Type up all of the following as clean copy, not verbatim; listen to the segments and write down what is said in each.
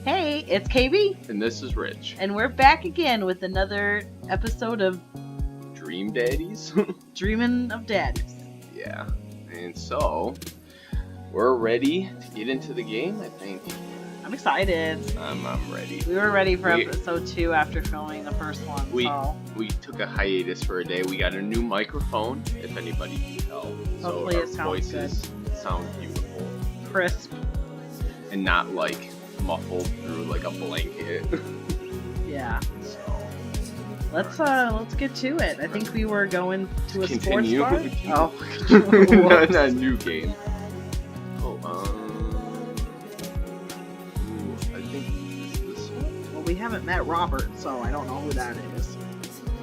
Hey, it's KB. And this is Rich. And we're back again with another episode of Dream Daddies? Dreaming of Daddies. Yeah. And so, we're ready to get into the game, I think. I'm excited. I'm ready. We were ready for episode 2 after filming the first one. We took a hiatus for a day. We got a new microphone, if anybody can tell. Hopefully it sounds voices sound beautiful. Crisp. And not like muffled through like a blanket. Yeah. So let's get to it. I think we were going to a sports bar. Oh. Not a new game. Oh, I think it's this one. Well, we haven't met Robert, so I don't know who that is.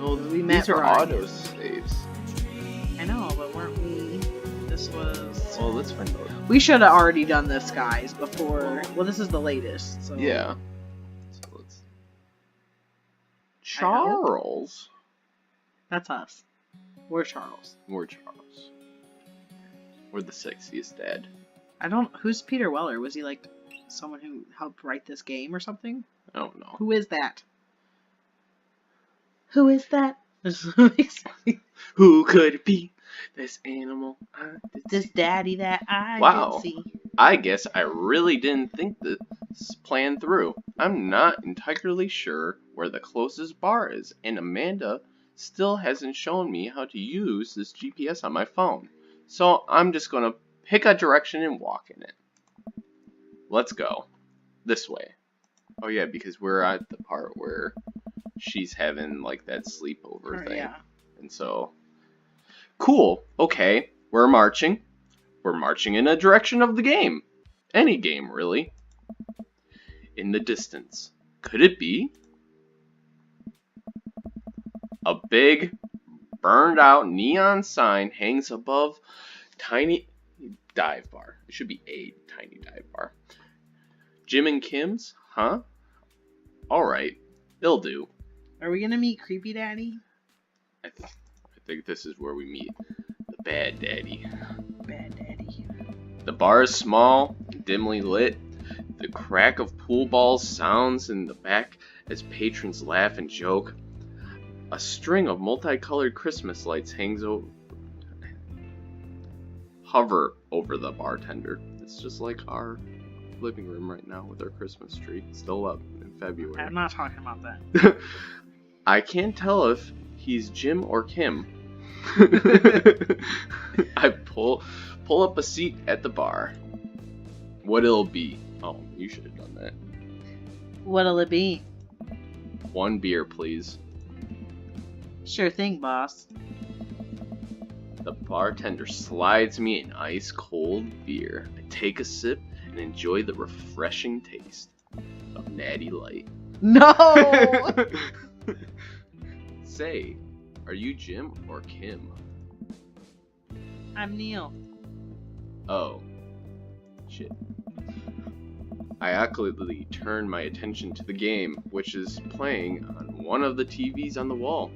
Oh, we met these are Brian. auto saves. I know, but weren't we? This was. Well, let's find out. We should have already done this, guys, before. Well, this is the latest. So. Yeah. So let's. Charles. That's us. We're Charles. We're Charles. We're the sexiest dad. I don't. Who's Peter Weller? Was he like someone who helped write this game or something? I don't know. Who is that? Who is that? Who could it be? This animal. This daddy that I Wow. did see. I guess I really didn't think this plan through. I'm not entirely sure where the closest bar is, and Amanda still hasn't shown me how to use this GPS on my phone. So I'm just gonna pick a direction and walk in it. Let's go. This way. Oh yeah, because we're at the part where she's having like that sleepover thing. Yeah. And so, cool. Okay, we're marching. We're marching in a direction of the game. Any game, really. In the distance. Could it be? A big, burned out neon sign hangs above tiny dive bar. It should be a tiny dive bar. Jim and Kim's? Huh? Alright, they'll do. Are we gonna meet Creepy Daddy? I think this is where we meet the bad daddy. Bad Daddy. The bar is small, dimly lit. The crack of pool balls sounds in the back as patrons laugh and joke. A string of multicolored Christmas lights hover over the bartender. It's just like our living room right now with our Christmas tree. Still up in February. I'm not talking about that. I can't tell if he's Jim or Kim. I pull up a seat at the bar. What it'll be? Oh, you should have done that. What'll it be? 1 beer, please. Sure thing, boss. The bartender slides me an ice cold beer. I take a sip and enjoy the refreshing taste of Natty Light. No! Say, are you Jim or Kim? I'm Neil. Oh. Shit. I awkwardly turn my attention to the game, which is playing on one of the TVs on the wall.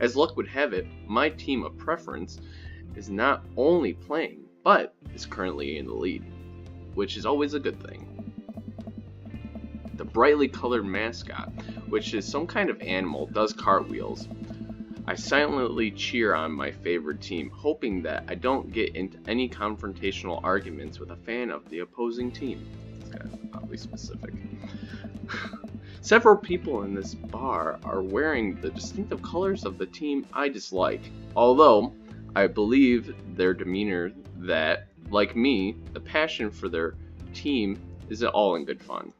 As luck would have it, my team of preference is not only playing, but is currently in the lead, which is always a good thing. The brightly colored mascot, which is some kind of animal, does cartwheels. I silently cheer on my favorite team, hoping that I don't get into any confrontational arguments with a fan of the opposing team. It's kind of oddly specific. Several people in this bar are wearing the distinctive colors of the team I dislike, although I believe their demeanor that, like me, the passion for their team is all in good fun.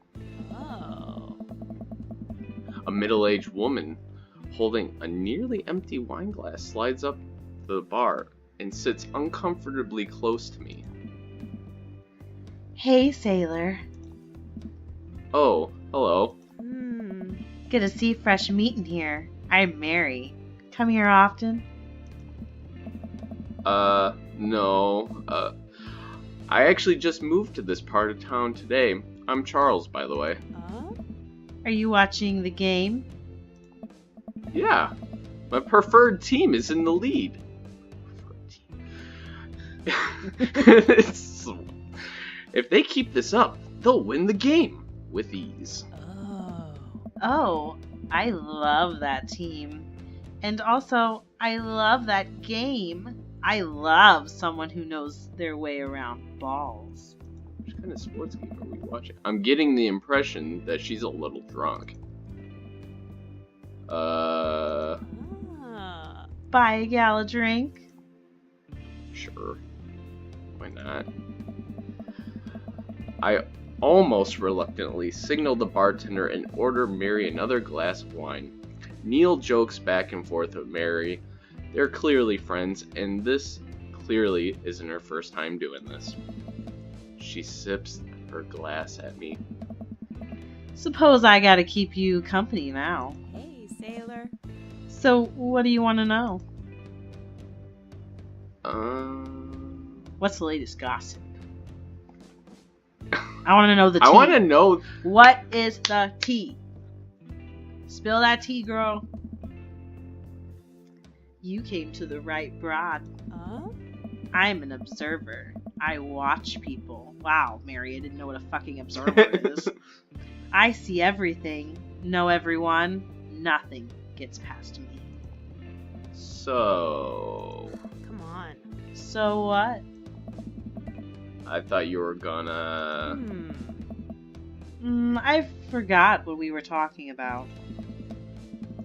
Oh. A middle-aged woman holding a nearly empty wine glass slides up to the bar and sits uncomfortably close to me. Hey, sailor. Oh, hello. Good to see fresh meat in here. I'm Mary. Come here often? No. I actually just moved to this part of town today. I'm Charles, by the way. Are you watching the game? Yeah. My preferred team is in the lead. If they keep this up, they'll win the game. with ease. Oh, I love that team. And also, I love that game. I love someone who knows their way around balls. Which kind of sports game are we watching? I'm getting the impression that she's a little drunk. Buy a gal a drink? Sure. Why not? I almost reluctantly signal the bartender and order Mary another glass of wine. Neil jokes back and forth with Mary. They're clearly friends, and this clearly isn't her first time doing this. She sips her glass at me. Suppose I gotta keep you company now. Hey, sailor. So, what do you want to know? What's the latest gossip? I want to know the tea. I want to know. What is the tea? Spill that tea, girl. You came to the right broad. I'm an observer. I watch people. Wow, Mary, I didn't know what a fucking observer is. I see everything, know everyone. Nothing gets past me. So... Come on. So what? I thought you were gonna... I forgot what we were talking about.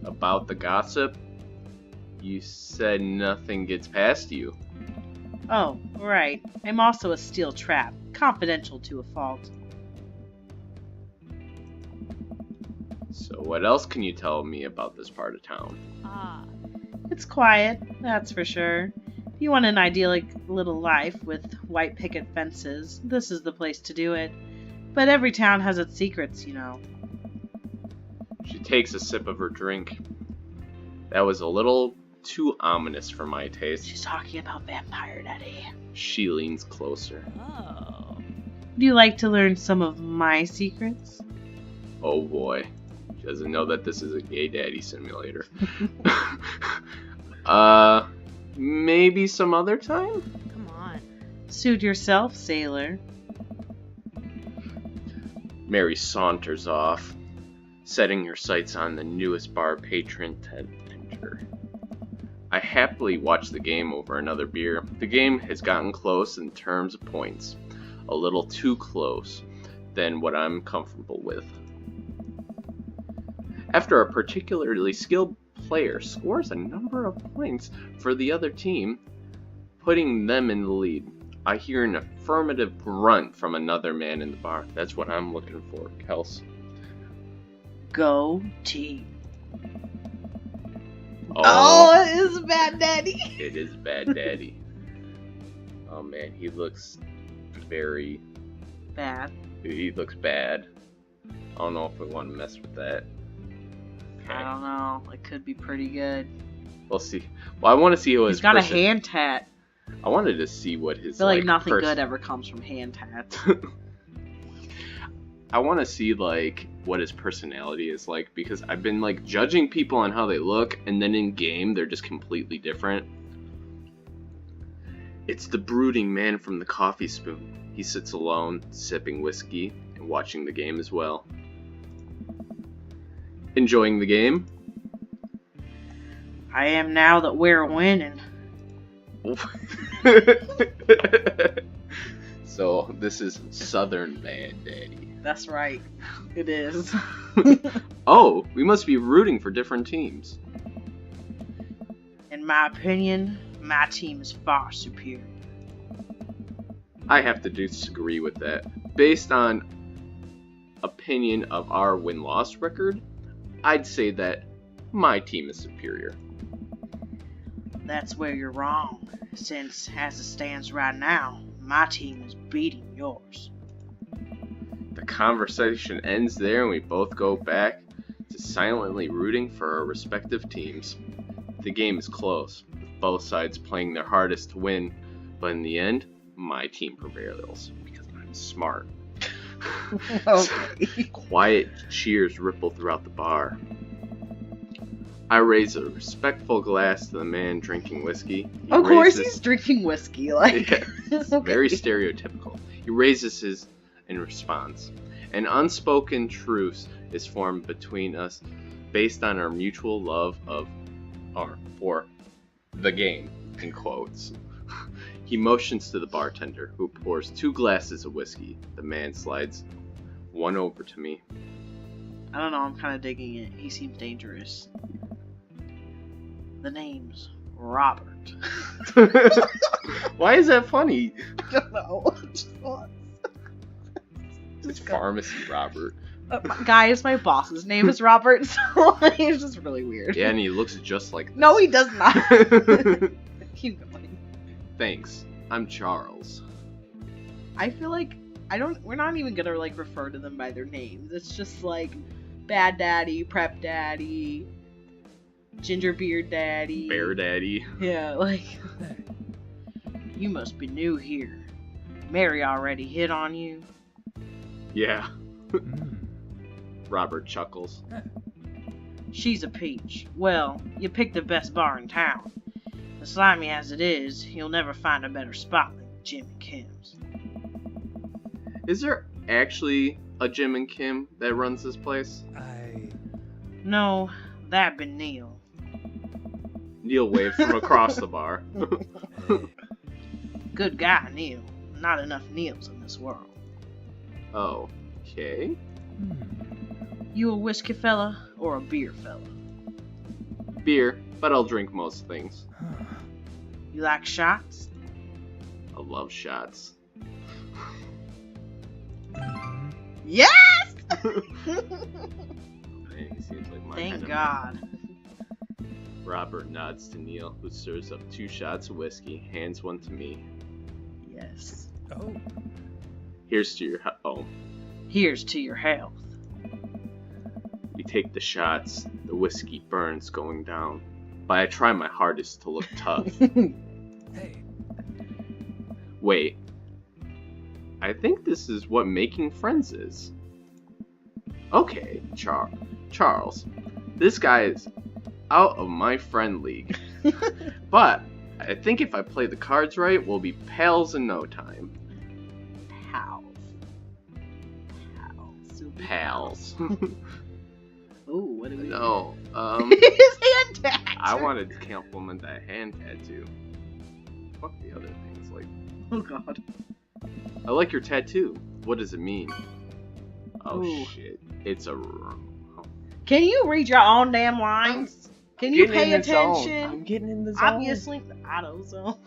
About the gossip? You said nothing gets past you. Oh, right. I'm also a steel trap. Confidential to a fault. So what else can you tell me about this part of town? It's quiet, that's for sure. If you want an idyllic little life with white picket fences, this is the place to do it. But every town has its secrets, you know. She takes a sip of her drink. That was a little too ominous for my taste. She's talking about Vampire Daddy. She leans closer. Would you like to learn some of my secrets? Oh boy. She doesn't know that this is a gay daddy simulator. Maybe some other time? Come on. Suit yourself, sailor. Mary saunters off, setting her sights on the newest bar patron to enter. I happily watch the game over another beer. The game has gotten close in terms of points. A little too close than what I'm comfortable with. After a particularly skilled player scores a number of points for the other team, putting them in the lead, I hear an affirmative grunt from another man in the bar. That's what I'm looking for, Kels. Go team. Oh, it is Bad Daddy. It is Bad Daddy. Oh man, he looks very bad. He looks bad. I don't know if we want to mess with that. Okay. I don't know. It could be pretty good. We'll see. Well, I want to see what He's got a hand tat. I wanted to see what his. I feel like nothing good ever comes from hand tats. I want to see like what his personality is like, because I've been like judging people on how they look, and then in game they're just completely different. It's the brooding man from the coffee spoon. He sits alone, sipping whiskey and watching the game as well. Enjoying the game? I am now that we're winning. So this is Southern Bad Daddy. That's right. It is. Oh, we must be rooting for different teams. In my opinion, my team is far superior. I have to disagree with that. Based on opinion of our win-loss record, I'd say that my team is superior. That's where you're wrong, since as it stands right now, my team is beating yours. The conversation ends there and we both go back to silently rooting for our respective teams. The game is close, with both sides playing their hardest to win, but in the end, my team prevails because I'm smart. Okay. Quiet cheers ripple throughout the bar. I raise a respectful glass to the man drinking whiskey. Of course he's drinking whiskey, like. Yeah, it's very stereotypical. He raises his in response, An unspoken truce is formed between us based on our mutual love for the game, in quotes. He motions to the bartender, who pours 2 glasses of whiskey. The man slides one over to me. I don't know, I'm kind of digging it. He seems dangerous. The name's Robert. Why is that funny? I don't know. It's Pharmacy Robert. Guys, my boss's name is Robert, so it's just really weird. Yeah, and he looks just like this. No, he does not. Keep going. Thanks. I'm Charles. I feel like we're not even gonna like refer to them by their names. It's just like Bad Daddy, Prep Daddy, Ginger Beard Daddy, Bear Daddy. Yeah, like you must be new here. Mary already hit on you. Yeah. Robert chuckles. She's a peach. Well, you picked the best bar in town. As slimy as it is, you'll never find a better spot than Jim and Kim's. Is there actually a Jim and Kim that runs this place? No, that'd been Neil. Neil waved from across the bar. Good guy, Neil. Not enough Neils in this world. Oh, okay. You a whiskey fella or a beer fella? Beer, but I'll drink most things. You like shots? I love shots. Yes! Man, he seems like my Thank enemy. God. Robert nods to Neil, who stirs up 2 shots of whiskey, hands one to me. Yes. Oh. Here's to your Here's to your health. We take the shots. The whiskey burns going down, but I try my hardest to look tough. Hey. Wait. I think this is what making friends is. Okay, Charles. This guy is out of my friend league. But I think if I play the cards right, we'll be pals in no time. Pals. Ooh, what do we No, His hand tattoo. I wanted to compliment that hand tattoo. Fuck the other things, like... Oh god. I like your tattoo. What does it mean? Oh Ooh. shit. It's a... Can you read your own damn lines? Can you pay attention? I'm getting in the zone. Obviously, I don't know.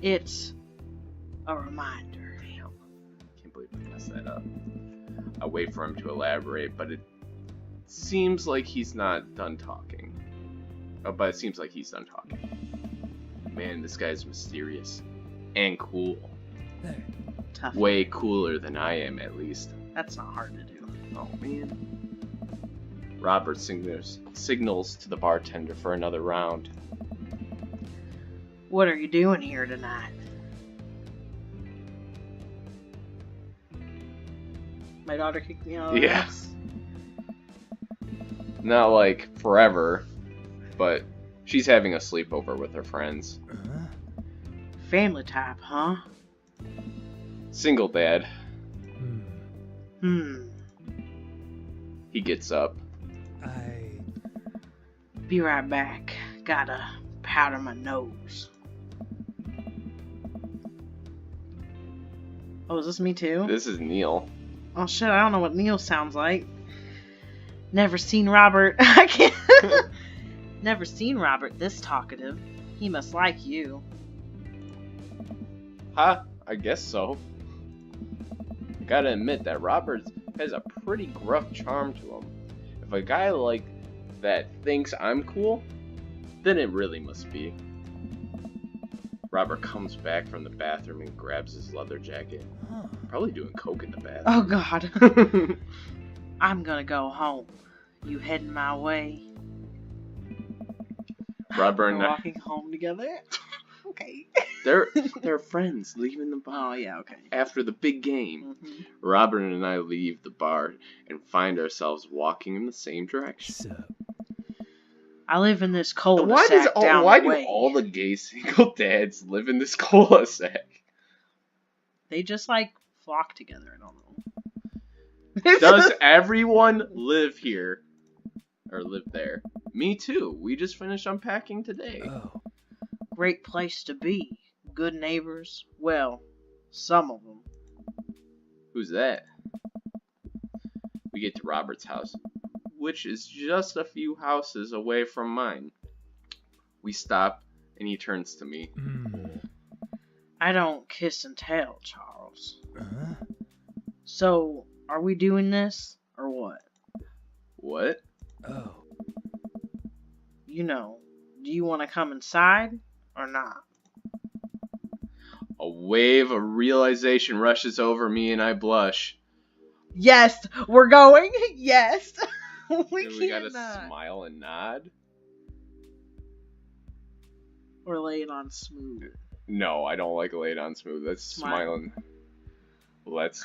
It's a reminder. Damn. Can't believe I messed that up. I wait for him to elaborate, but it seems like he's not done talking. But it seems like he's done talking. Man, this guy's mysterious. And cool. Hey. Tough. Way cooler than I am, at least. That's not hard to do. Oh, man. Robert signals to the bartender for another round. What are you doing here tonight? My daughter kicked me out of the Yeah. house. Not like forever, but she's having a sleepover with her friends. Family type, huh? Single dad. He gets up. Be right back. Gotta powder my nose. Oh, is this me too? This is Neil. Oh shit, I don't know what Neil sounds like. Never seen Robert. I can't. Never seen Robert this talkative. He must like you. Huh? I guess so. Gotta admit that Robert has a pretty gruff charm to him. If a guy like that thinks I'm cool, then it really must be. Robert comes back from the bathroom and grabs his leather jacket. Probably doing coke in the bathroom. Oh god. I'm gonna go home. You heading my way? Robert and We're I, walking home together. Okay. they're friends leaving the bar. Oh yeah, okay. After the big game, Mm-hmm. Robert and I leave the bar and find ourselves walking in the same direction. I live in this cul-de-sac down Why the way. do all the gay single dads live in this cul-de-sac? They just like flock together. I don't know. Does everyone live here? Or live there? Me too. We just finished unpacking today. Oh. Great place to be. Good neighbors. Well, some of them. Who's that? We get to Robert's house, which is just a few houses away from mine. We stop, and he turns to me. I don't kiss and tell, Charles. Huh? So, are we doing this, or what? What? Oh. You know, do you want to come inside, or not? A wave of realization rushes over me, and I blush. Yes, we're going. Yes. We gotta smile and nod. Or lay it on smooth. No, I don't like laid on smooth. That's smiling. Let's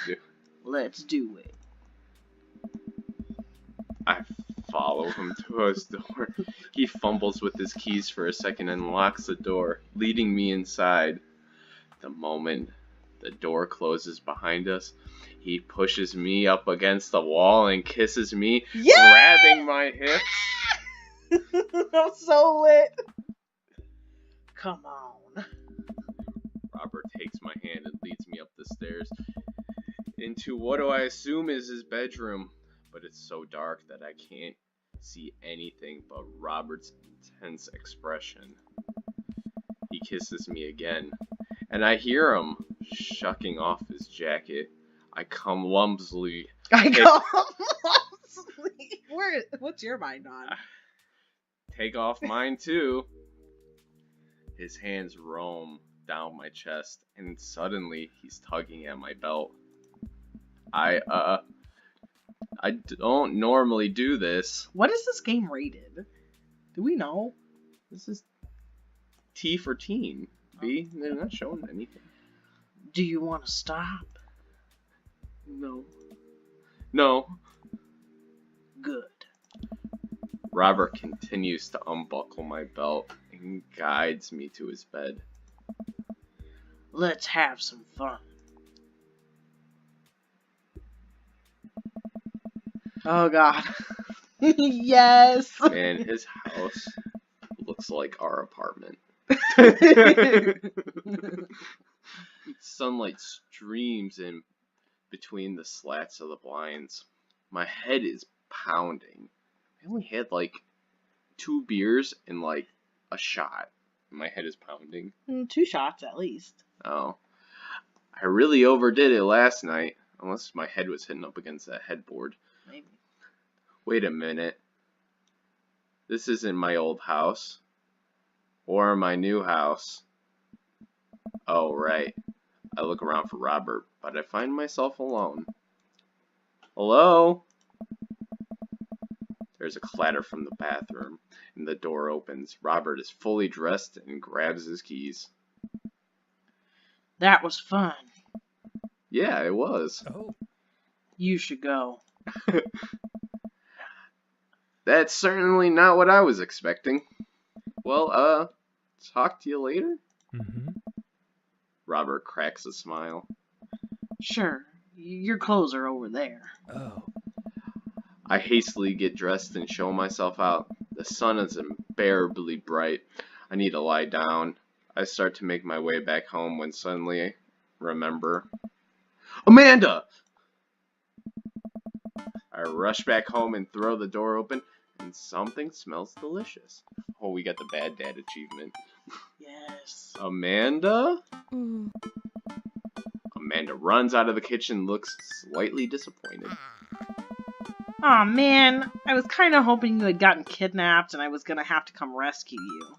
do it. I follow him to his door. He fumbles with his keys for a second and locks the door, leading me inside. The moment the door closes behind us, he pushes me up against the wall and kisses me, grabbing my hips. I'm so lit. Come on. Robert takes my hand and leads me up the stairs into what do I assume is his bedroom, but it's so dark that I can't see anything but Robert's intense expression. He kisses me again, and I hear him shucking off his jacket. I come lumpsily. What's your mind on? Take off mine too. His hands roam down my chest, and suddenly he's tugging at my belt. I don't normally do this. What is this game rated? Do we know? This is T for teen. B, they're not showing anything. Do you want to stop? No. Good. Robert continues to unbuckle my belt and guides me to his bed. Let's have some fun. Oh God. Yes. Man, his house looks like our apartment. Sunlight streams in between the slats of the blinds. My head is pounding. I only had like 2 beers and like a shot. My head is pounding. 2 shots at least. Oh. I really overdid it last night. Unless my head was hitting up against that headboard. Maybe. Wait a minute. This isn't my old house. Or my new house. Oh, right. I look around for Robert, but I find myself alone. Hello? There's a clatter from the bathroom, and the door opens. Robert is fully dressed and grabs his keys. That was fun. Yeah, it was. Oh. You should go. That's certainly not what I was expecting. Well, talk to you later? Mm-hmm. Robert cracks a smile. Sure. Your clothes are over there. Oh. I hastily get dressed and show myself out. The sun is unbearably bright. I need to lie down. I start to make my way back home when suddenly I remember. Amanda! I rush back home and throw the door open, and something smells delicious. Oh, we got the Bad Dad achievement. Yes. Amanda? Amanda runs out of the kitchen, looks slightly disappointed. Aw, man. I was kind of hoping you had gotten kidnapped and I was gonna have to come rescue you.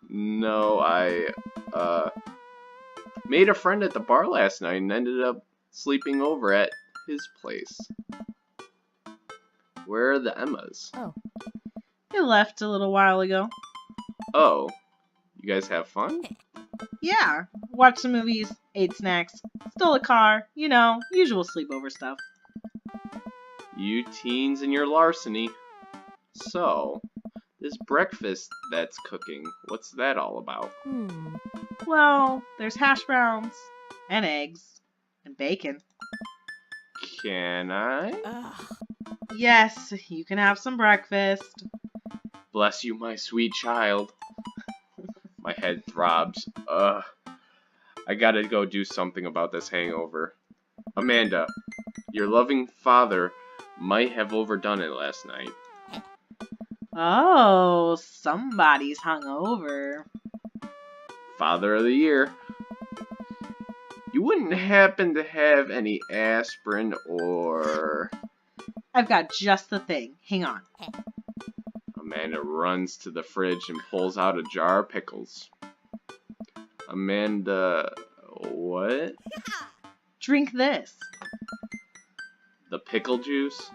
No, I, made a friend at the bar last night and ended up sleeping over at his place. Where are the Emmas? Oh. They left a little while ago. Oh, you guys have fun? Yeah. Watched some movies, ate snacks, stole a car, you know, usual sleepover stuff. You teens and your larceny. So, this breakfast that's cooking, what's that all about? Well, there's hash browns, and eggs, and bacon. Can I? Ugh. Yes, you can have some breakfast. Bless you, my sweet child. My head throbs. Ugh. I gotta go do something about this hangover. Amanda, your loving father might have overdone it last night. Oh, somebody's hungover. Father of the year. You wouldn't happen to have any aspirin or... I've got just the thing. Hang on. Amanda runs to the fridge and pulls out a jar of pickles. Amanda... what? Drink this. The pickle juice?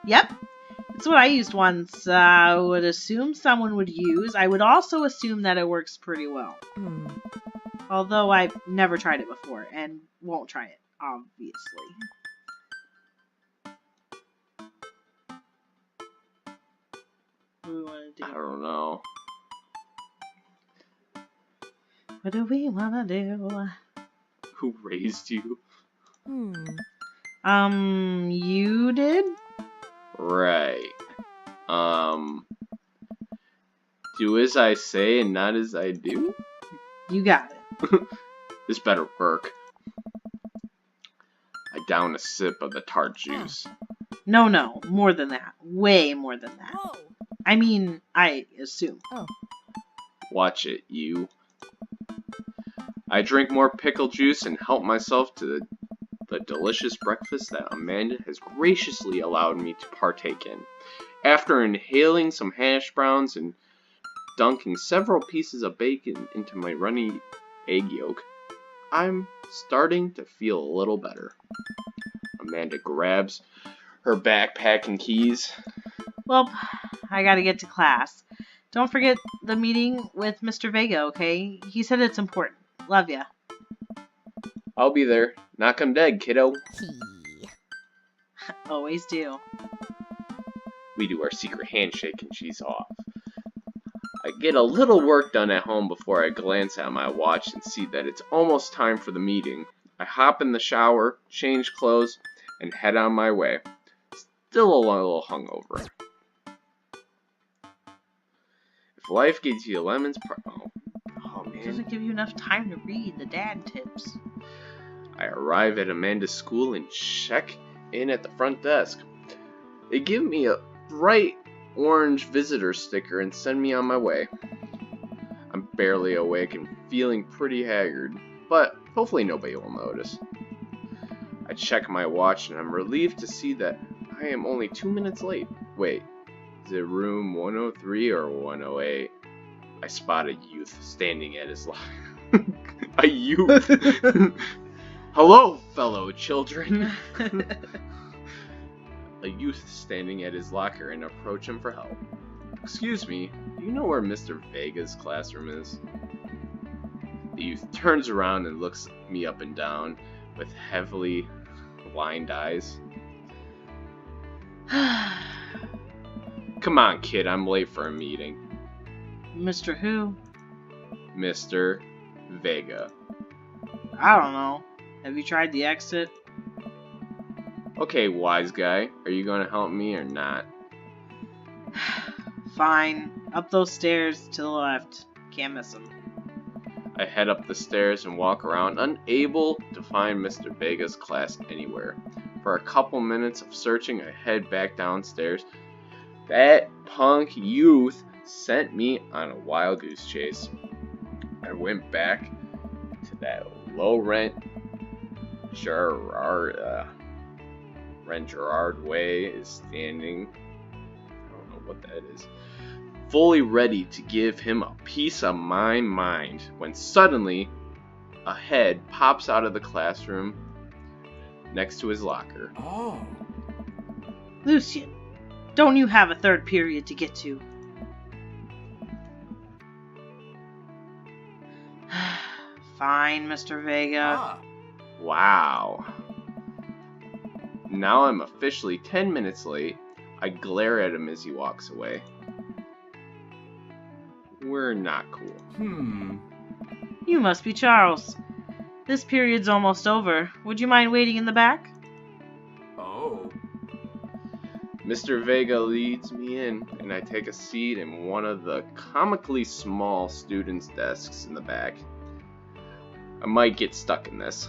Yep. It's what I used once. I would assume someone would use. I would also assume that it works pretty well. Hmm. Although I've never tried it before and won't try it, obviously. What do we want to I do? don't know. What do we want to do? Who raised you? You did? Right. Do as I say and not as I do? You got it. This better work. I down a sip of the tart juice. No, more than that. Way more than that. Whoa. I mean, I assume. Watch it, you. I drink more pickle juice and help myself to the delicious breakfast that Amanda has graciously allowed me to partake in. After inhaling some hash browns and dunking several pieces of bacon into my runny egg yolk, I'm starting to feel a little better. Amanda grabs her backpack and keys. Well, I gotta get to class. Don't forget the meeting with Mr. Vega, okay? He said it's important. Love ya. I'll be there. Knock 'em dead, kiddo. Always do. We do our secret handshake and she's off. I get a little work done at home before I glance at my watch and see that it's almost time for the meeting. I hop in the shower, change clothes, and head on my way. Still a little hungover. If life gives you lemons, oh It man. doesn't give you enough time to read the dad tips. I arrive at Amanda's school and check in at the front desk. They give me a bright orange visitor sticker and send me on my way. I'm barely awake and feeling pretty haggard, but hopefully nobody will notice. I check my watch and I'm relieved to see that I am only 2 minutes late. Wait, is it room 103 or 108? I spot a youth standing at his locker. A youth? Hello, fellow children. A youth standing at his locker and approach him for help. Excuse me, do you know where Mr. Vega's classroom is? The youth turns around and looks me up and down with heavily lined eyes. Come on, kid, I'm late for a meeting. Mr. Who? Mr. Vega. I don't know. Have you tried the exit? Okay, wise guy, are you going to help me or not? Fine. Up those stairs to the left. Can't miss them. I head up the stairs and walk around, unable to find Mr. Vega's class anywhere. For a couple minutes of searching, I head back downstairs. That punk youth sent me on a wild goose chase. I went back to that low-rent Gerard Way is standing. I don't know what that is. Fully ready to give him a piece of my mind when suddenly a head pops out of the classroom next to his locker. Oh. Lucian, don't you have a third period to get to? Fine, Mr. Vega. Ah. Wow. Now I'm officially 10 minutes late. I glare at him as he walks away. We're not cool. You must be Charles. This period's almost over. Would you mind waiting in the back? Mr. Vega leads me in, and I take a seat in one of the comically small students' desks in the back. I might get stuck in this.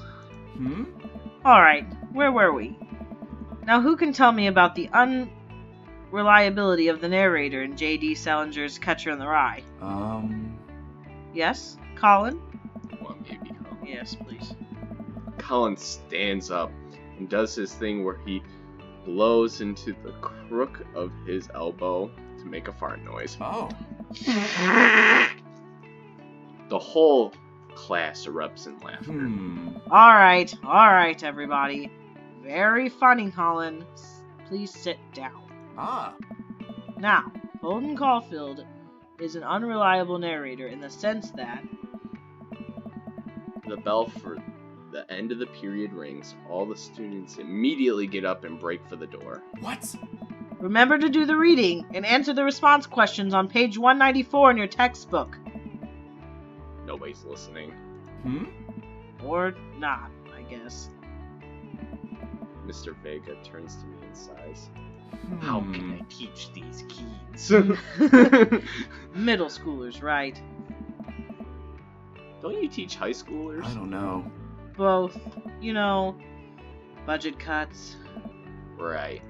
Alright, where were we? Now who can tell me about the unreliability of the narrator in J.D. Salinger's Catcher in the Rye? Yes? Colin? Well, maybe. Yes, please. Colin stands up and does his thing where he blows into the crook of his elbow to make a fart noise. Oh. The whole class erupts in laughter. Alright, everybody. Very funny, Colin. Please sit down. Now, Holden Caulfield is an unreliable narrator in the sense that The bell for the end of the period rings. All the students immediately get up and break for the door. What? remember to do the reading and answer the response questions on page 194 in your textbook. Nobody's listening. Or not, I guess. Mr. Vega turns to me and sighs. How can I teach these kids? Middle schoolers, right? Don't you teach high schoolers? I don't know. Both. You know, budget cuts. Right.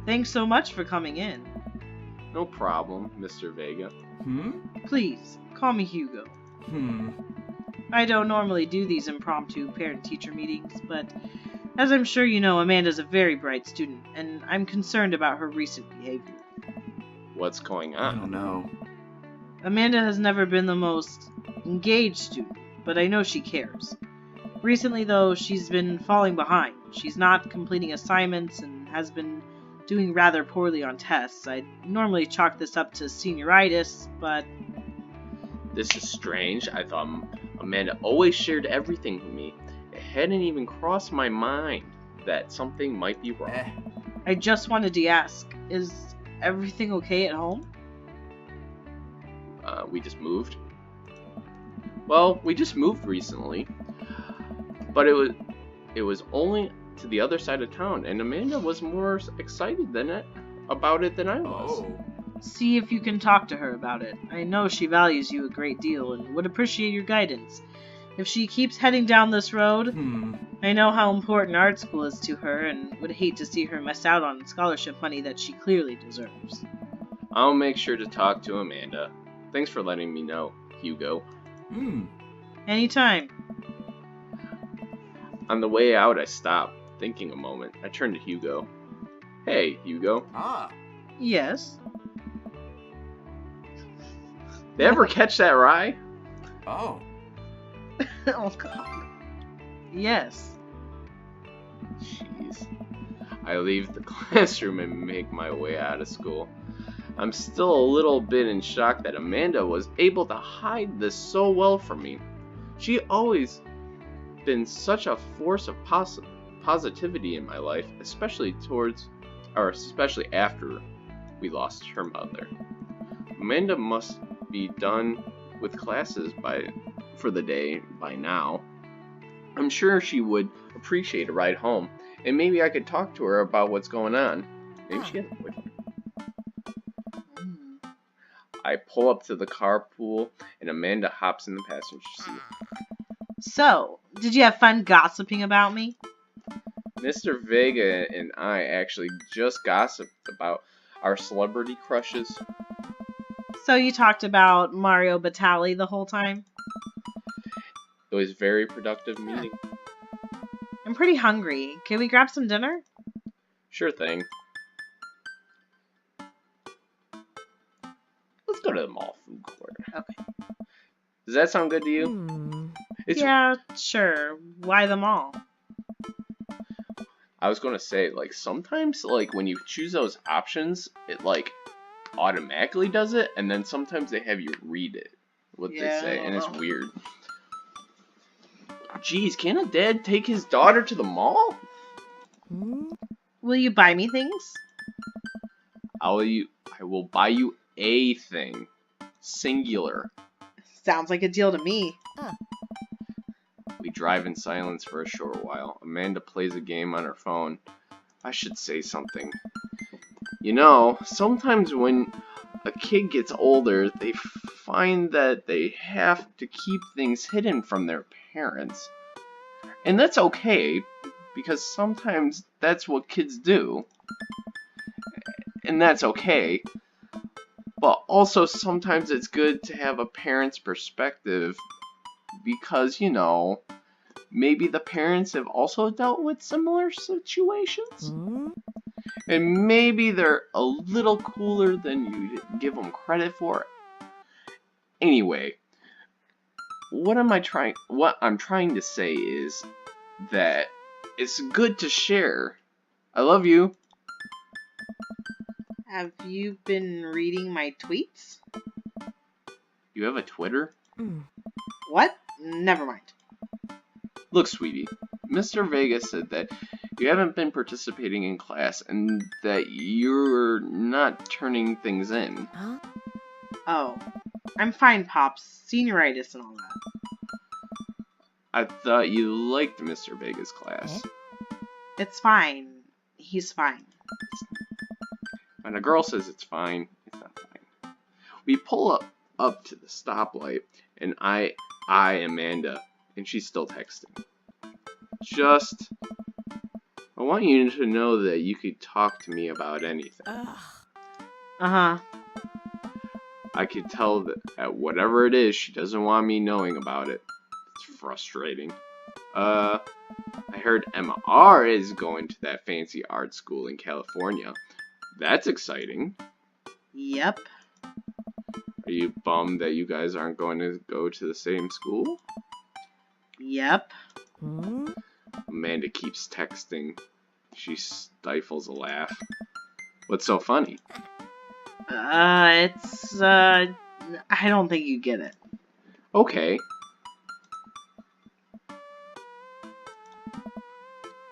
Thanks so much for coming in. No problem, Mr. Vega. Please, call me Hugo. I don't normally do these impromptu parent-teacher meetings, but as I'm sure you know, Amanda's a very bright student, and I'm concerned about her recent behavior. What's going I on? don't know. Amanda has never been the most engaged student, but I know she cares. Recently, though, she's been falling behind. She's not completing assignments and has been doing rather poorly on tests. I'd normally chalk this up to senioritis, but This is strange. I thought Amanda always shared everything with me. It hadn't even crossed my mind that something might be wrong. I just wanted to ask, is everything okay at home? We just moved. Well, we just moved recently, but it was only to the other side of town, and Amanda was more excited about it than I was. See if you can talk to her about it. I know she values you a great deal and would appreciate your guidance. If she keeps heading down this road, I know how important art school is to her and would hate to see her miss out on scholarship money that she clearly deserves. I'll make sure to talk to Amanda. Thanks for letting me know, Hugo. Anytime. On the way out, I stopped, thinking a moment. I turned to Hugo. Hey, Hugo. Yes. Did you ever catch that rye? Oh god. Yes. Jeez. I leave the classroom and make my way out of school. I'm still a little bit in shock that Amanda was able to hide this so well from me. She always been such a force of positivity in my life, especially after we lost her mother. Amanda must be done with classes for the day by now. I'm sure she would appreciate a ride home, and maybe I could talk to her about what's going on. Maybe she has a boyfriend. I pull up to the carpool, and Amanda hops in the passenger seat. So, did you have fun gossiping about me? Mr. Vega and I actually just gossiped about our celebrity crushes. So you talked about Mario Batali the whole time? It was a very productive meeting. I'm pretty hungry. Can we grab some dinner? Sure thing. Let's go to the mall food court. Okay. Does that sound good to you? Yeah, sure. Why the mall? I was gonna say, sometimes, when you choose those options, it, automatically does it, and then sometimes they have you read it, what they say, and it's weird. Jeez, can a dad take his daughter to the mall? Will you buy me things? I will buy you a thing. Singular. Sounds like a deal to me. We drive in silence for a short while. Amanda plays a game on her phone. I should say something. You know, sometimes when a kid gets older, they find that they have to keep things hidden from their parents. And that's okay, because sometimes that's what kids do. And that's okay. But also sometimes it's good to have a parent's perspective because, you know, maybe the parents have also dealt with similar situations. And maybe they're a little cooler than you give them credit for. Anyway, what I'm trying to say is that it's good to share. I love you. Have you been reading my tweets? You have a Twitter? What? Never mind. Look, sweetie, Mr. Vegas said that you haven't been participating in class and that you're not turning things in. Huh? Oh, I'm fine, Pops. Senioritis and all that. I thought you liked Mr. Vegas' class. It's fine. He's fine. When a girl says it's fine, it's not fine. We pull up to the stoplight, and I Amanda, and she's still texting. I want you to know that you could talk to me about anything. Uh-huh. I could tell that at whatever it is, she doesn't want me knowing about it. It's frustrating. I heard Emma R. is going to that fancy art school in California. That's exciting. Yep. Are you bummed that you guys aren't going to go to the same school? Yep. Amanda keeps texting. She stifles a laugh. What's so funny? I don't think you get it. Okay.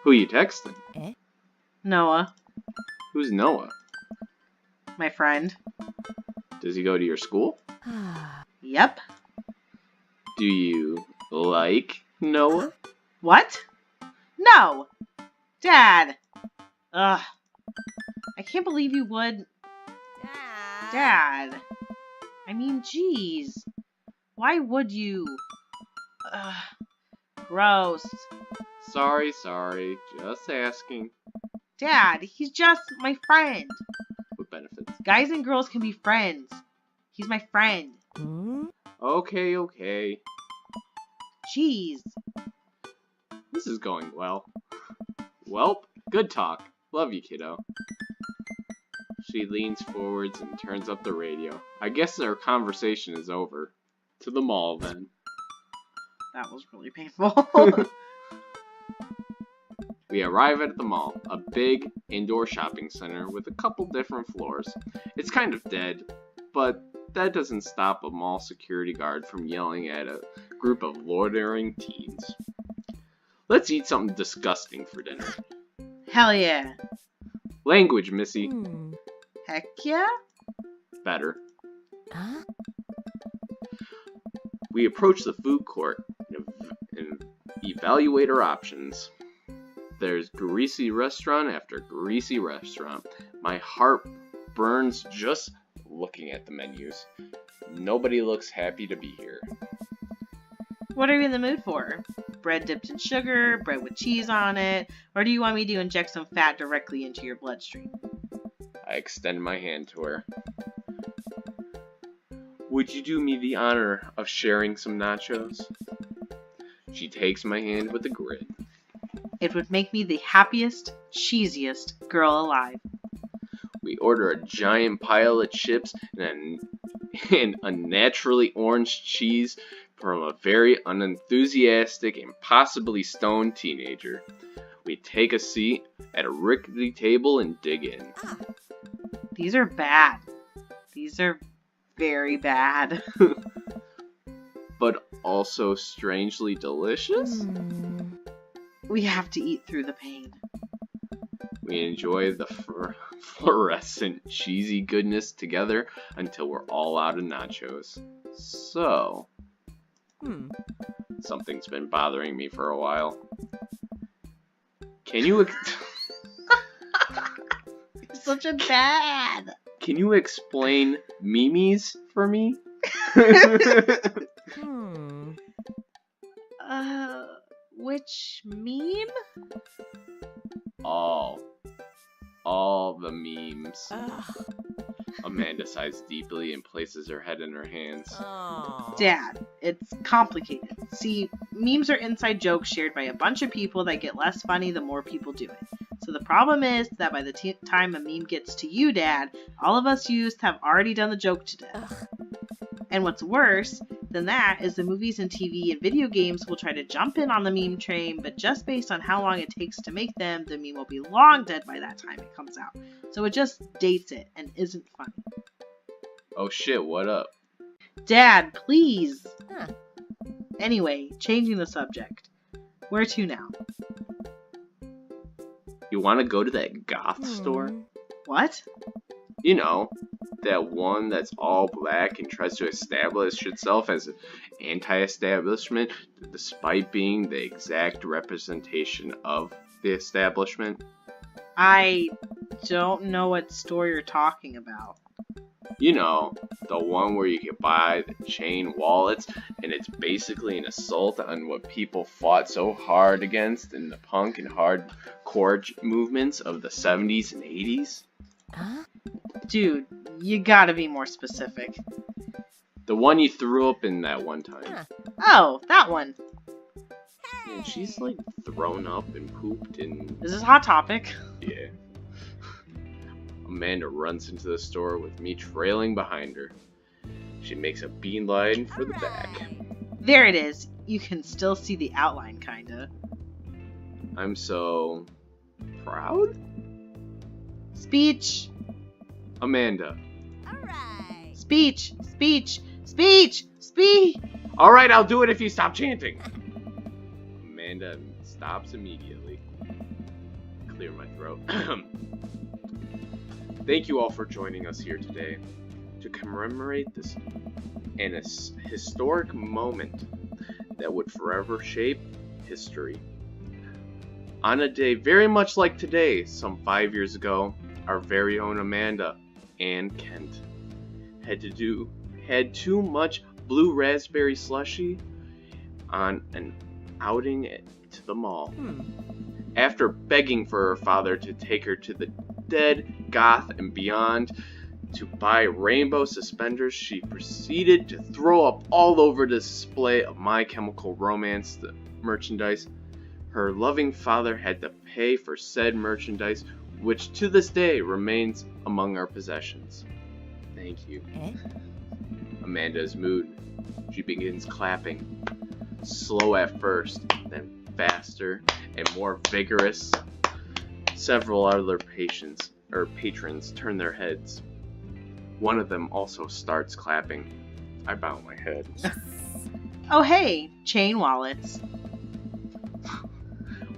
Who you texting? Noah, Who's Noah? my friend. Does he go to your school? Yep. Do you like Noah? What? No! Dad! Ugh. I can't believe you would... Dad! I mean, jeez. Why would you? Ugh. Gross. Sorry. Just asking. Dad, he's just my friend. What benefits? Guys and girls can be friends. He's my friend. Okay. Jeez. This is going well. Welp, good talk. Love you, kiddo. She leans forwards and turns up the radio. I guess our conversation is over. To the mall, then. That was really painful. We arrive at the mall, a big indoor shopping center with a couple different floors. It's kind of dead, but that doesn't stop a mall security guard from yelling at a group of loitering teens. Let's eat something disgusting for dinner. Hell yeah. Language, Missy. Heck yeah? Better. We approach the food court and evaluate our options. There's greasy restaurant after greasy restaurant. My heart burns just looking at the menus. Nobody looks happy to be here. What are you in the mood for? Bread dipped in sugar, bread with cheese on it, or do you want me to inject some fat directly into your bloodstream? I extend my hand to her. Would you do me the honor of sharing some nachos? She takes my hand with a grin. It would make me the happiest, cheesiest girl alive. We order a giant pile of chips and a naturally orange cheese from a very unenthusiastic and possibly stoned teenager. We take a seat at a rickety table and dig in. These are bad. These are very bad. But also strangely delicious? We have to eat through the pain. We enjoy the fluorescent cheesy goodness together until we're all out of nachos. So, something's been bothering me for a while. Can you... such a dad. Can you explain memes for me? Which meme? All the memes. Amanda sighs deeply and places her head in her hands. Dad, it's complicated. See, memes are inside jokes shared by a bunch of people that get less funny the more people do it. So the problem is that by the time a meme gets to you, Dad, all of us youths have already done the joke to death. And what's worse than that is the movies and TV and video games will try to jump in on the meme train, but just based on how long it takes to make them, the meme will be long dead by that time it comes out. So it just dates it and isn't funny. Oh shit, what up? Dad, please! Anyway, changing the subject. Where to now? You want to go to that goth store? What? You know, that one that's all black and tries to establish itself as an anti-establishment despite being the exact representation of the establishment? I don't know what store you're talking about. You know, the one where you can buy the chain wallets, and it's basically an assault on what people fought so hard against in the punk and hardcore movements of the 70s and 80s. Dude, you gotta be more specific. The one you threw up in that one time. Oh, that one. And she's like thrown up and pooped and... This is Hot Topic. Yeah. Amanda runs into the store with me trailing behind her. She makes a beeline for the back. There it is. You can still see the outline, kinda. I'm so... proud? Speech! Amanda. Alright. Speech! Speech! Speech! Speech! Alright, I'll do it if you stop chanting. Amanda stops immediately. Clear my throat. Thank you all for joining us here today to commemorate this historic moment that would forever shape history. On a day very much like today, some 5 years ago, our very own Amanda and Kent had too much blue raspberry slushy on an outing to the mall. After begging for her father to take her to the Dead, Gotham Beyond to buy rainbow suspenders, she proceeded to throw up all over the display of My Chemical Romance merchandise. Her loving father had to pay for said merchandise, which to this day remains among our possessions. Thank you. Amanda's mood. She begins clapping. Slow at first, then faster and more vigorous. Several other patrons turn their heads. One of them also starts clapping. I bow my head. Oh hey, chain wallets.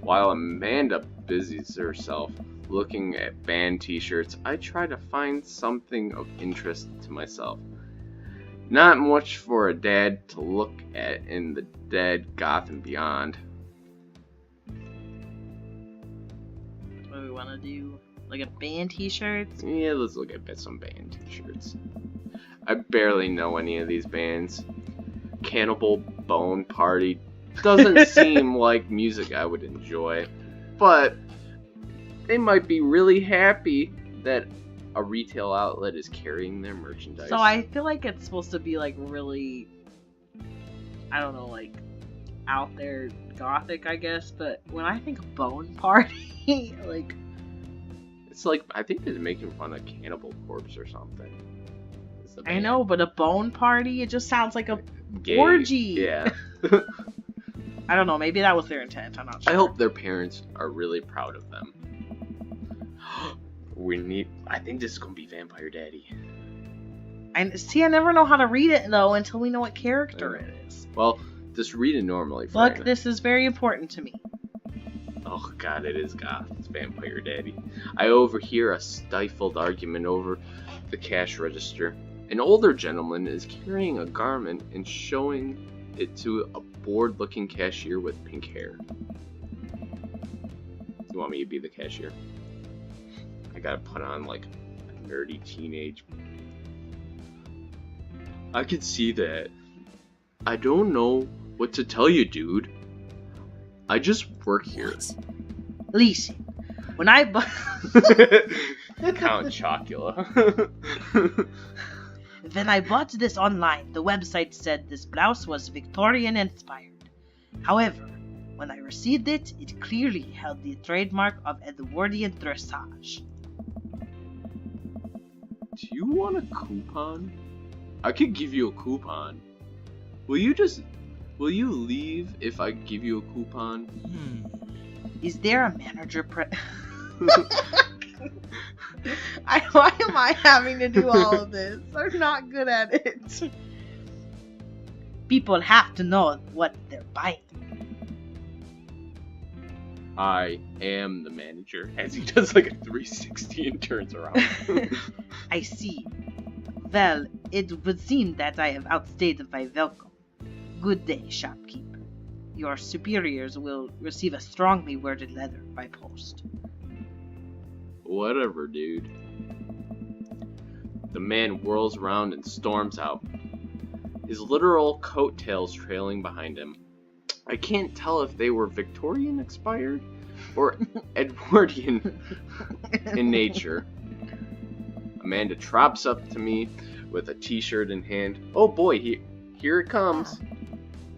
While Amanda busies herself looking at band t-shirts, I try to find something of interest to myself. Not much for a dad to look at in the Dead, Gotham Beyond. What do we want to do? Like a band t-shirts? Yeah, let's look at some band t-shirts. I barely know any of these bands. Cannibal Bone Party doesn't seem like music I would enjoy, but they might be really happy that a retail outlet is carrying their merchandise. So I feel like it's supposed to be like really, I don't know, like out there gothic, I guess, but when I think of Bone Party, like... It's like, I think they're making fun of Cannibal Corpse or something. I know, but a bone party, it just sounds like a gay orgy. Yeah. I don't know, maybe that was their intent, I'm not sure. I hope their parents are really proud of them. I think this is gonna be Vampire Daddy. I never know how to read it though until we know what character it is. Well, just read it normally. Look, this is very important to me. Oh god, it is goth. It's Vampire Daddy. I overhear a stifled argument over the cash register. An older gentleman is carrying a garment and showing it to a bored-looking cashier with pink hair. Do you want me to be the cashier? I gotta put on like a nerdy teenage. I can see that. I don't know what to tell you, dude. I just work here. Listen, when I bought Count Chocula. when I bought this online, the website said this blouse was Victorian inspired. However, when I received it, it clearly held the trademark of Edwardian dressage. Do you want a coupon? I could give you a coupon. Will you leave if I give you a coupon? Is there a manager why am I having to do all of this? I'm not good at it. People have to know what they're buying. I am the manager, as he does like a 360 and turns around. I see. Well, it would seem that I have outstayed my welcome. Good day, shopkeeper. Your superiors will receive a strongly worded letter by post. Whatever, dude. The man whirls around and storms out, his literal coattails trailing behind him. I can't tell if they were Victorian expired or Edwardian in nature. Amanda trops up to me with a t-shirt in hand. Oh boy, here it comes.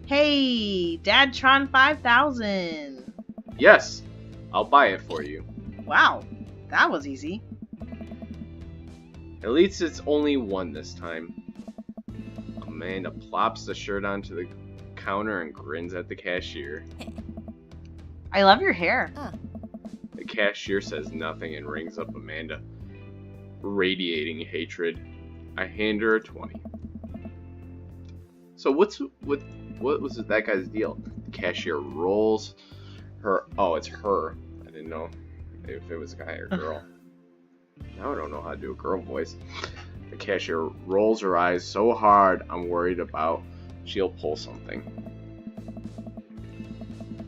Hey, Dadtron 5000. Yes, I'll buy it for you. Wow, that was easy. At least it's only one this time. Amanda plops the shirt onto the counter and grins at the cashier. I love your hair. The cashier says nothing and rings up Amanda, radiating hatred. I hand her a 20. So what was that guy's deal? The cashier rolls her. Oh, it's her. I didn't know if it was a guy or girl. Now I don't know how to do a girl voice. The cashier rolls her eyes so hard I'm worried about she'll pull something.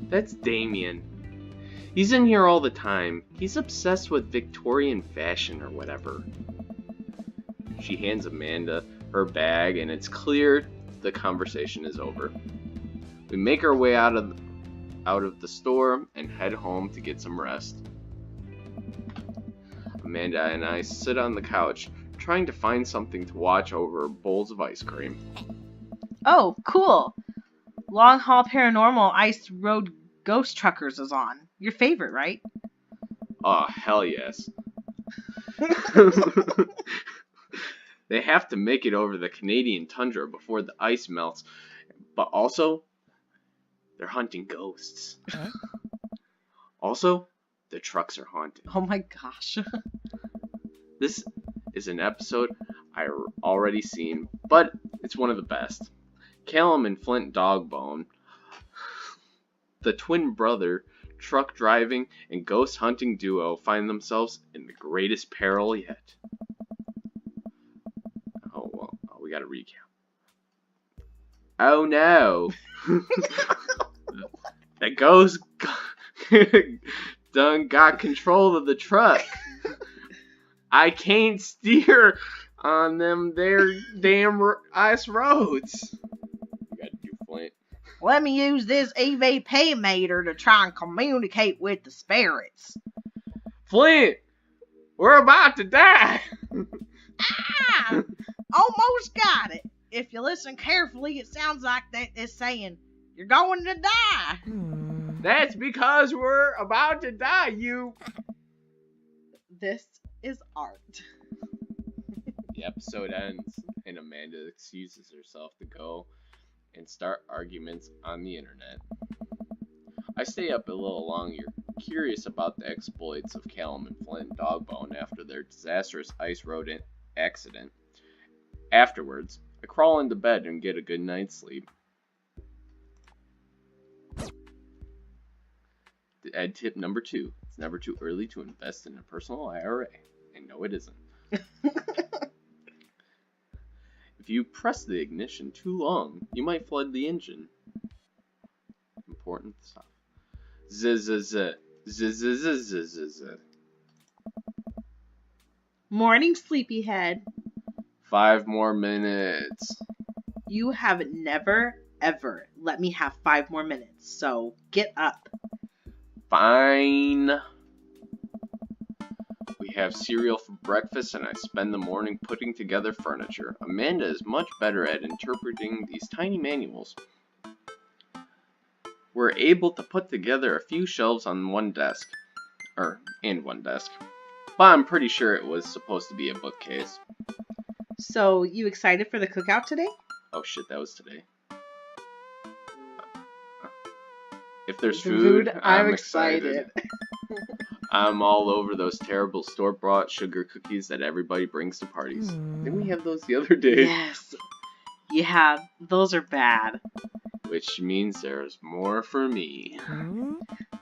That's Damien. He's in here all the time. He's obsessed with Victorian fashion or whatever. She hands Amanda her bag and it's clear the conversation is over. We make our way out of the store and head home to get some rest. Amanda and I sit on the couch, trying to find something to watch over bowls of ice cream. Oh, cool. Long Haul Paranormal Ice Road Ghost Truckers is on. Your favorite, right? Oh, hell yes. They have to make it over the Canadian tundra before the ice melts, but also, they're hunting ghosts. Huh? Also, the trucks are haunted. Oh my gosh. This is an episode I've already seen, but it's one of the best. Callum and Flint Dogbone, the twin brother, truck driving, and ghost hunting duo find themselves in the greatest peril yet. We gotta recap. Oh no! The ghost done got control of the truck. I can't steer on them there damn ice roads. You gotta do Flint. Let me use this EVP meter to try and communicate with the spirits. Flint! We're about to die! Ah! Almost got it. If you listen carefully, it sounds like that is saying, you're going to die. That's because we're about to die, you. This is art. The episode ends, and Amanda excuses herself to go and start arguments on the internet. I stay up a little longer, curious about the exploits of Callum and Flint Dogbone after their disastrous ice road accident. Afterwards, I crawl into bed and get a good night's sleep. Ed tip number 2. It's never too early to invest in a personal IRA. And no, it isn't. If you press the ignition too long, you might flood the engine. Important stuff. Z. Morning, sleepyhead. 5 more minutes. You have never, ever let me have 5 more minutes, so get up. Fine. We have cereal for breakfast, and I spend the morning putting together furniture. Amanda is much better at interpreting these tiny manuals. We're able to put together a few shelves on one desk. And one desk. But I'm pretty sure it was supposed to be a bookcase. So, you excited for the cookout today? Oh shit, that was today. If there's The food, I'm excited. I'm all over those terrible store-bought sugar cookies that everybody brings to parties. Didn't we have those the other day? Yes. Yeah, those are bad. Which means there's more for me.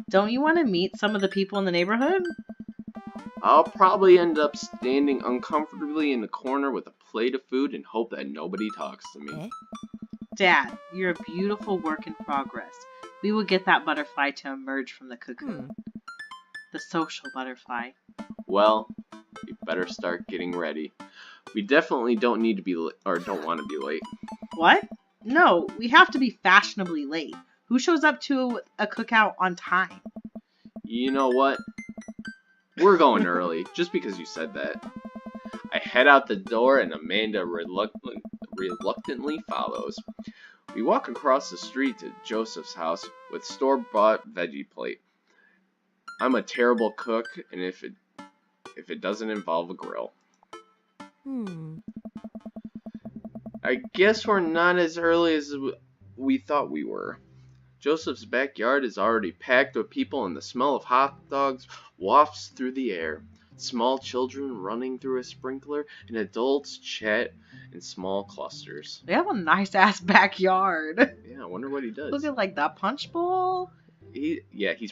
Don't you want to meet some of the people in the neighborhood? I'll probably end up standing uncomfortably in the corner with a plate of food and hope that nobody talks to me. Dad, you're a beautiful work in progress. We will get that butterfly to emerge from the cocoon. The social butterfly. Well, we better start getting ready. We definitely don't need to be don't want to be late. What? No, we have to be fashionably late. Who shows up to a cookout on time? You know what? We're going early, just because you said that. I head out the door and Amanda reluctantly follows. We walk across the street to Joseph's house with store-bought veggie plate. I'm a terrible cook, and if it doesn't involve a grill. I guess we're not as early as we thought we were. Joseph's backyard is already packed with people, and the smell of hot dogs wafts through the air. Small children running through a sprinkler, and adults chat in small clusters. They have a nice-ass backyard. Yeah, I wonder what he does. Look at, like, that punch bowl. He's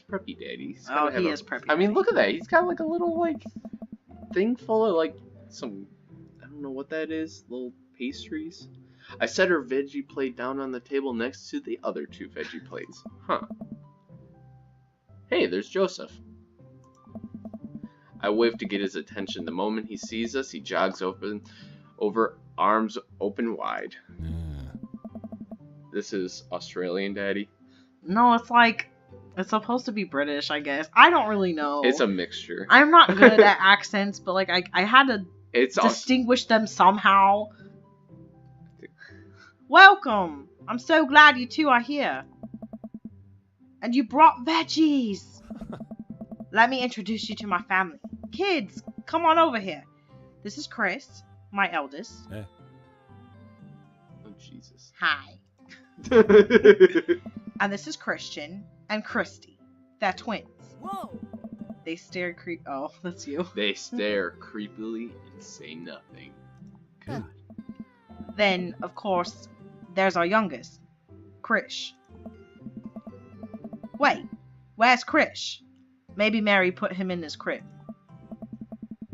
preppy daddy. He is preppy. I mean, look at that. He's got, like, a little, like, thing full of, like, some, I don't know what that is, little pastries. I set her veggie plate down on the table next to the other 2 veggie plates. Huh. Hey, there's Joseph. I wave to get his attention. The moment he sees us, he jogs over, arms open wide. This is Australian daddy? No, it's supposed to be British, I guess. I don't really know. It's a mixture. I'm not good at accents, but, like, I had to distinguish them somehow. Welcome! I'm so glad you two are here. And you brought veggies! Let me introduce you to my family. Kids, come on over here. This is Chris, my eldest. Oh, Jesus. Hi. And this is Christian and Christy. They're twins. Whoa! They stare Oh, that's you. They stare creepily and say nothing. God. Then, of course, there's our youngest, Krish. Wait, where's Krish? Maybe Mary put him in his crib.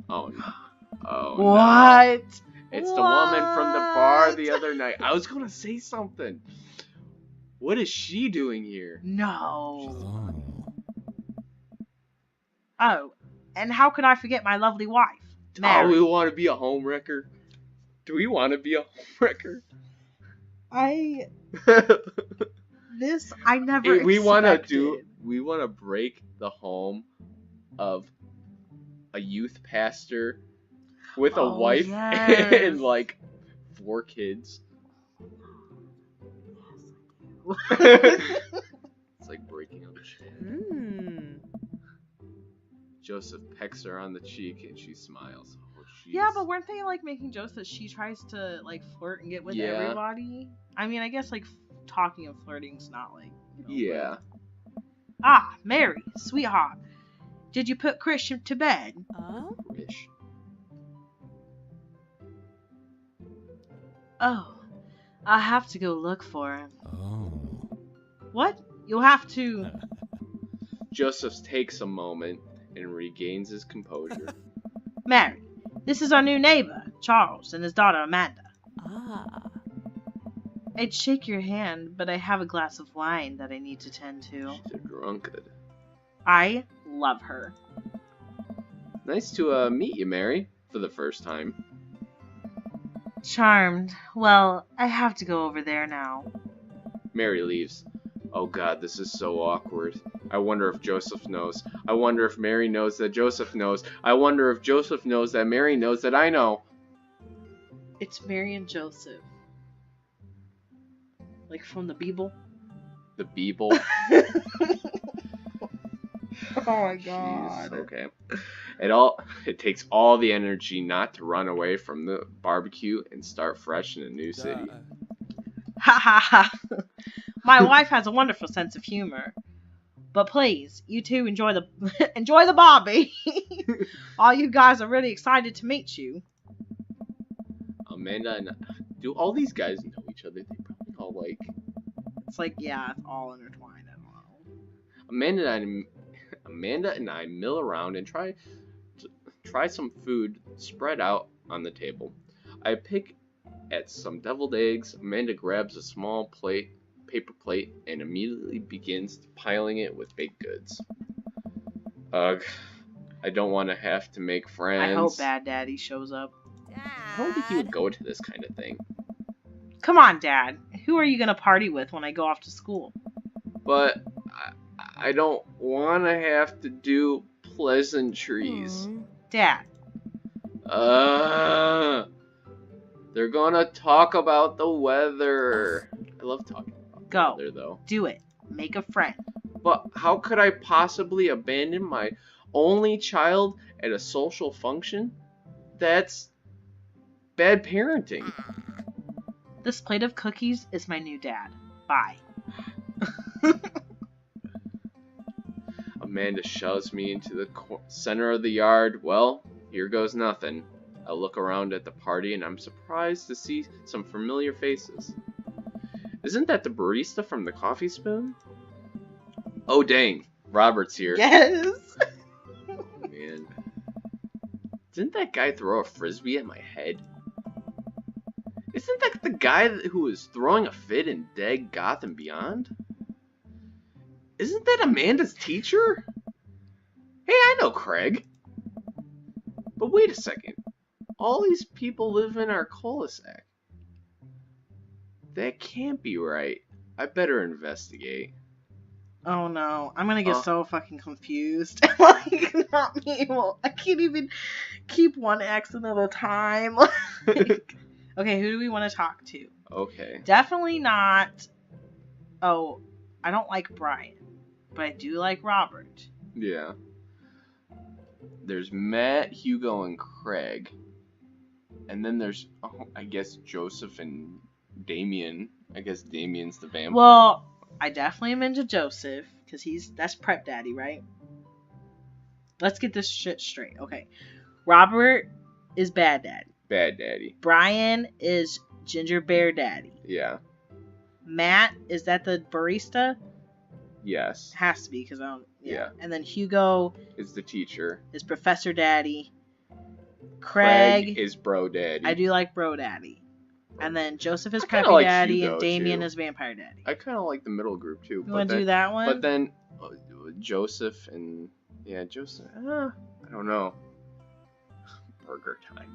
Oh, no. Oh, What? No. It's the woman from the bar the other night. I was going to say something. What is she doing here? No. Oh, and how could I forget my lovely wife, Mary? Oh, we want to be a homewrecker? Do we want to be a homewrecker? I never Hey, we want expected. to break the home of a youth pastor with a wife and like 4 kids. It's like breaking up a chain. Joseph pecks her on the cheek and she smiles. Oh, yeah, but weren't they like making jokes that she tries to like flirt and get with everybody? I mean, I guess like talking and flirting's not like. Yeah. Ah, Mary, sweetheart, did you put Christian to bed? Krish. Oh, I have to go look for him. Oh. What? You'll have to. Joseph takes a moment and regains his composure. Mary, this is our new neighbor, Charles, and his daughter Amanda. I'd shake your hand, but I have a glass of wine that I need to tend to. She's a drunkard. I love her. Nice to meet you, Mary. for the first time. Charmed. Well, I have to go over there now. Mary leaves. Oh god, this is so awkward. I wonder if Joseph knows. I wonder if Mary knows that Joseph knows. I wonder if Joseph knows that Mary knows that I know. It's Mary and Joseph. Like from the Bible? The Bible? Oh my god. Jeez, okay. It takes all the energy not to run away from the barbecue and start fresh in a new city. Ha ha ha. My wife has a wonderful sense of humor. But please, you two enjoy the enjoy the barbie. All you guys are really excited to meet you. Amanda and do all these guys know each other? They probably all like. It's like, yeah, it's all intertwined. I don't know. Amanda and I mill around and try some food spread out on the table. I pick at some deviled eggs. Amanda grabs a small paper plate, and immediately begins piling it with baked goods. Ugh, I don't want to have to make friends. I hope Bad Daddy shows up. I don't think he would go to this kind of thing. Come on, Dad. Who are you gonna party with when I go off to school? But I don't want to have to do pleasantries. Dad. They're gonna talk about the weather. I love talking about Go. the weather, though. Do it. Make a friend. But how could I possibly abandon my only child at a social function? That's bad parenting. This plate of cookies is my new dad. Bye. Amanda shoves me into the center of the yard. Well, here goes nothing. I look around at the party and I'm surprised to see some familiar faces. Isn't that the barista from the Coffee Spoon? Oh dang, Robert's here. Yes. Oh, man. Didn't that guy throw a frisbee at my head? Isn't that the guy who was throwing a fit in dead Gotham Beyond? Isn't that Amanda's teacher? Hey, I know Craig. But wait a second. All these people live in our cul-de-sac. That can't be right. I better investigate. Oh no, I'm gonna get so fucking confused. Like, not me. Well, I can't even keep one accent at a time. Like, okay, who do we want to talk to? Okay. Definitely not. Oh, I don't like Brian, but I do like Robert. Yeah. There's Matt, Hugo, and Craig. And then there's, I guess, Joseph and Damien. I guess Damien's the vampire. Well, I definitely am into Joseph, because that's Prep Daddy, right? Let's get this shit straight. Okay. Robert is Bad Daddy. Bad Daddy. Brian is Ginger Bear Daddy. Yeah. Matt, is that the barista? Yes. Has to be, because I don't... Yeah. And then Hugo Is the teacher. is Professor Daddy. Craig is Bro Daddy. I do like Bro Daddy. And then Joseph is I kinda Preppy like Daddy, Hugo, and Damien too. is Vampire Daddy. I kind of like the middle group too. You want to do that one? But then Joseph and Joseph. I don't know. Burger time.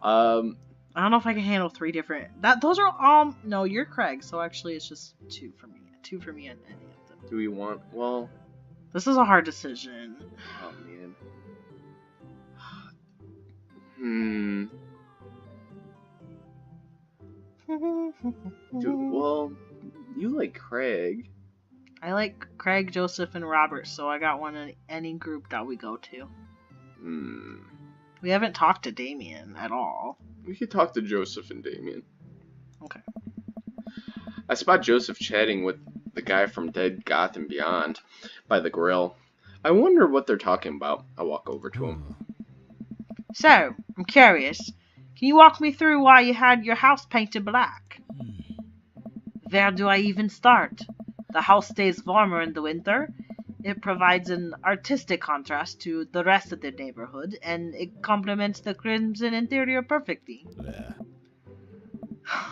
I don't know if I can handle 3 different. Those are all. No, you're Craig, so actually it's just 2 for me. 2 for me and any of them. Do we want? Well. This is a hard decision. Oh man. Well, you like Craig. I like Craig, Joseph, and Robert, so I got one in any group that we go to. We haven't talked to Damien at all. We could talk to Joseph and Damien. Okay. I spot Joseph chatting with the guy from Dead Gotham Beyond by the grill. I wonder what they're talking about. I walk over to him. So, I'm curious. Can you walk me through why you had your house painted black? Where do I even start? The house stays warmer in the winter. It provides an artistic contrast to the rest of the neighborhood, and it complements the crimson interior perfectly.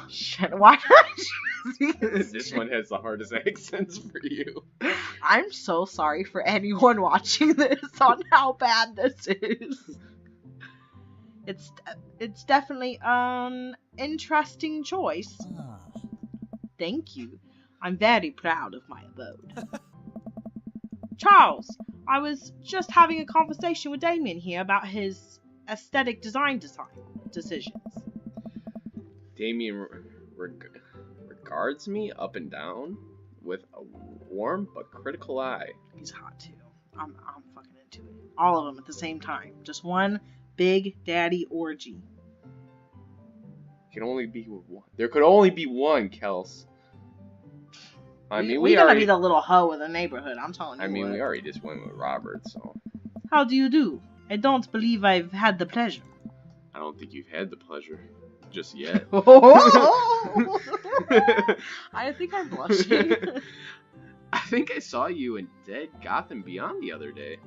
Shit, why did I choose This one has the hardest accents for you. I'm so sorry for anyone watching this on how bad this is. It's definitely an interesting choice. Ah. Thank you. I'm very proud of my abode. Charles, I was just having a conversation with Damien here about his aesthetic design decisions. Damien regards me up and down with a warm but critical eye. He's hot too. I'm fucking into it. All of them at the same time. Just one big daddy orgy. Can only be one. There could only be one, Kels. I mean, we gotta already be the little hoe of the neighborhood. I'm telling you. I mean, what. we already just went with Robert, so How do you do? I don't believe I've had the pleasure. I don't think you've had the pleasure just yet. I think I'm blushing. I think I saw you in Dead Gotham Beyond the other day.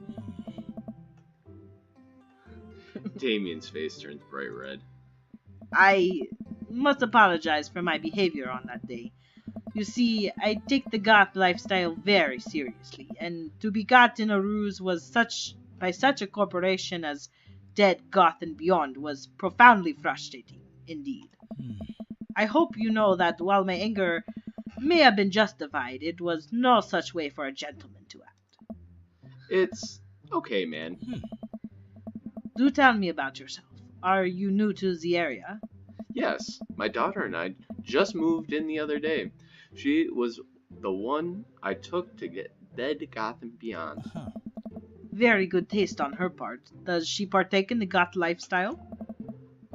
Damien's face turns bright red. I must apologize for my behavior on that day. You see, I take the goth lifestyle very seriously, and to be got in a ruse by such a corporation as Dead Gotham Beyond was profoundly frustrating, indeed. I hope you know that while my anger may have been justified, it was no such way for a gentleman to act. It's okay, man. Do tell me about yourself. Are you new to the area? Yes, my daughter and I just moved in the other day. She was the one I took to get Dead Gotham Beyond. Very good taste on her part. Does she partake in the goth lifestyle?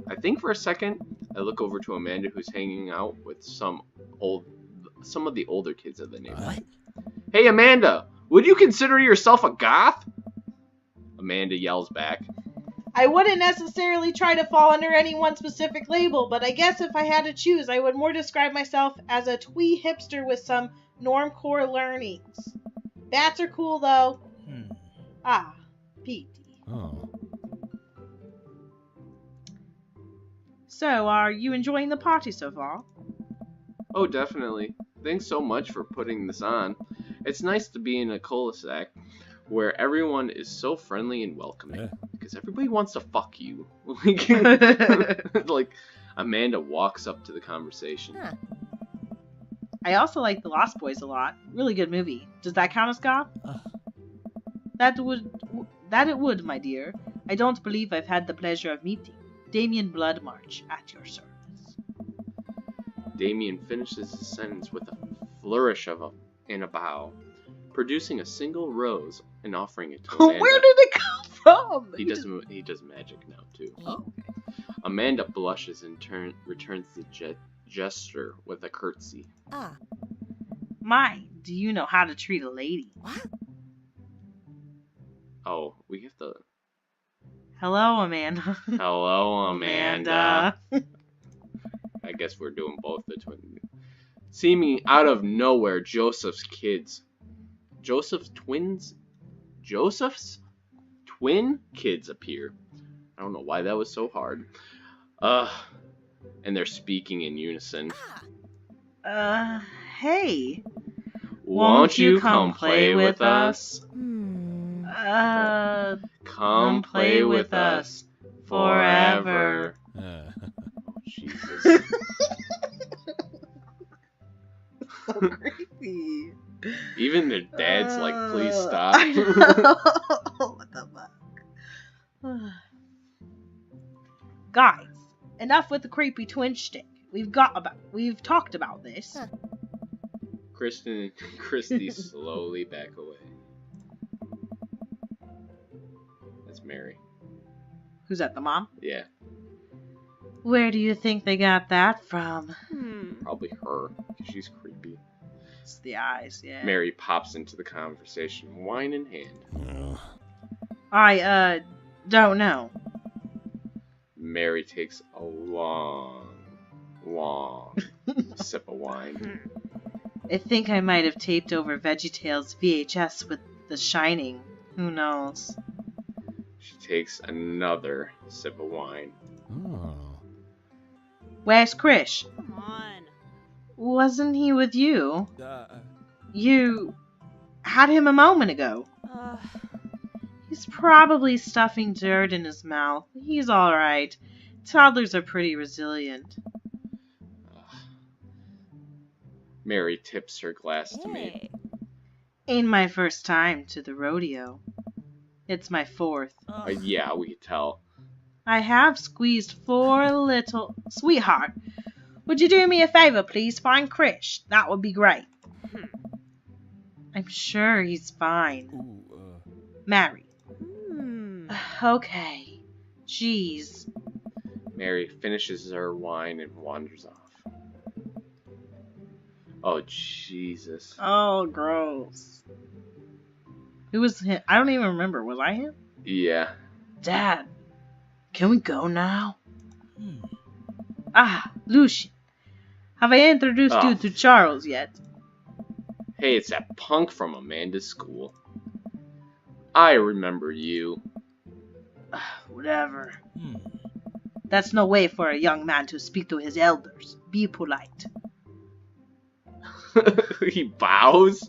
I think for a second, I look over to Amanda, who's hanging out with some of the older kids of the neighborhood. Hey, Amanda, would you consider yourself a goth? Amanda yells back. I wouldn't necessarily try to fall under any one specific label, but I guess if I had to choose, I would more describe myself as a twee hipster with some normcore learnings. Bats are cool, though. Ah, Petey. Oh. So, are you enjoying the party so far? Oh, definitely. Thanks so much for putting this on. It's nice to be in a cul-de-sac where everyone is so friendly and welcoming. Because everybody wants to fuck you. Like, Amanda walks up to the conversation. I also like The Lost Boys a lot. Really good movie. Does that count as goth? That it would, my dear. I don't believe I've had the pleasure of meeting. Damien Bloodmarch, at your service. Damien finishes his sentence with a flourish and a bow, producing a single rose and offering it to Amanda. Where did it come from? He does magic now too. Oh, okay. Amanda blushes and returns the gesture with a curtsy. My, do you know how to treat a lady? What? Oh, we have to. Hello, Amanda. Hello, Amanda. I guess we're doing both the twin. Seeming out of nowhere, Joseph's twin kids appear. I don't know why that was so hard. And they're speaking in unison. Hey. Won't you come play with us? Come play with us forever. Uh. Jesus. So creepy. Even their dad's like, please stop. I know. What the fuck? Guys, enough with the creepy twin shtick. We've talked about this. Christy slowly back away. That's Mary. Who's that, the mom? Yeah, Where do you think they got that from? probably her, 'cause she's creepy. It's the eyes, yeah. Mary pops into the conversation, wine in hand. I, don't know. Mary takes a long sip of wine. I think I might have taped over VeggieTales VHS with The Shining. Who knows? She takes another sip of wine. Oh. Where's Krish? Come on. Wasn't he with you? You had him a moment ago. He's probably stuffing dirt in his mouth. He's alright. Toddlers are pretty resilient. Mary tips her glass to me. Hey. Ain't my first time to the rodeo. It's my fourth. Yeah, we could tell. I have squeezed 4 little... Sweetheart, would you do me a favor, please? Find Krish. That would be great. I'm sure he's fine. Mary. Okay. Jeez. Mary finishes her wine and wanders off. Oh, Jesus. Oh, gross. Who was him? I don't even remember. Was I him? Yeah. Dad, can we go now? Ah, Lucian. Have I introduced you to Charles yet? Hey, it's that punk from Amanda's school. I remember you. Whatever. That's no way for a young man to speak to his elders. Be polite. He bows.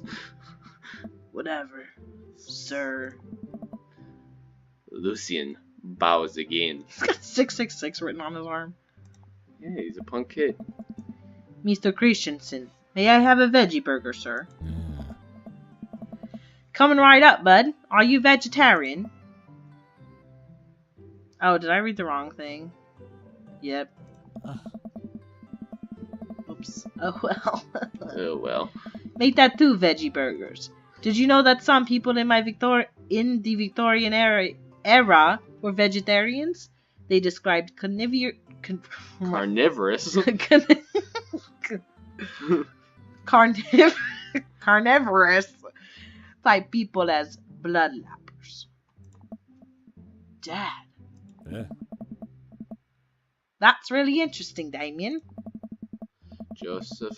Whatever, sir. Lucian bows again. He's got 666 written on his arm. Yeah, he's a punk kid. Mr. Christensen, may I have a veggie burger, sir? Coming right up, bud. Are you vegetarian? Oh, did I read the wrong thing? Yep. Oops. Oh well. Oh well. Make that 2 veggie burgers. Did you know that some people in the Victorian era were vegetarians? They described Carnivorous. Carnivorous type people as bloodlappers. Dad. Yeah. That's really interesting, Damien. Joseph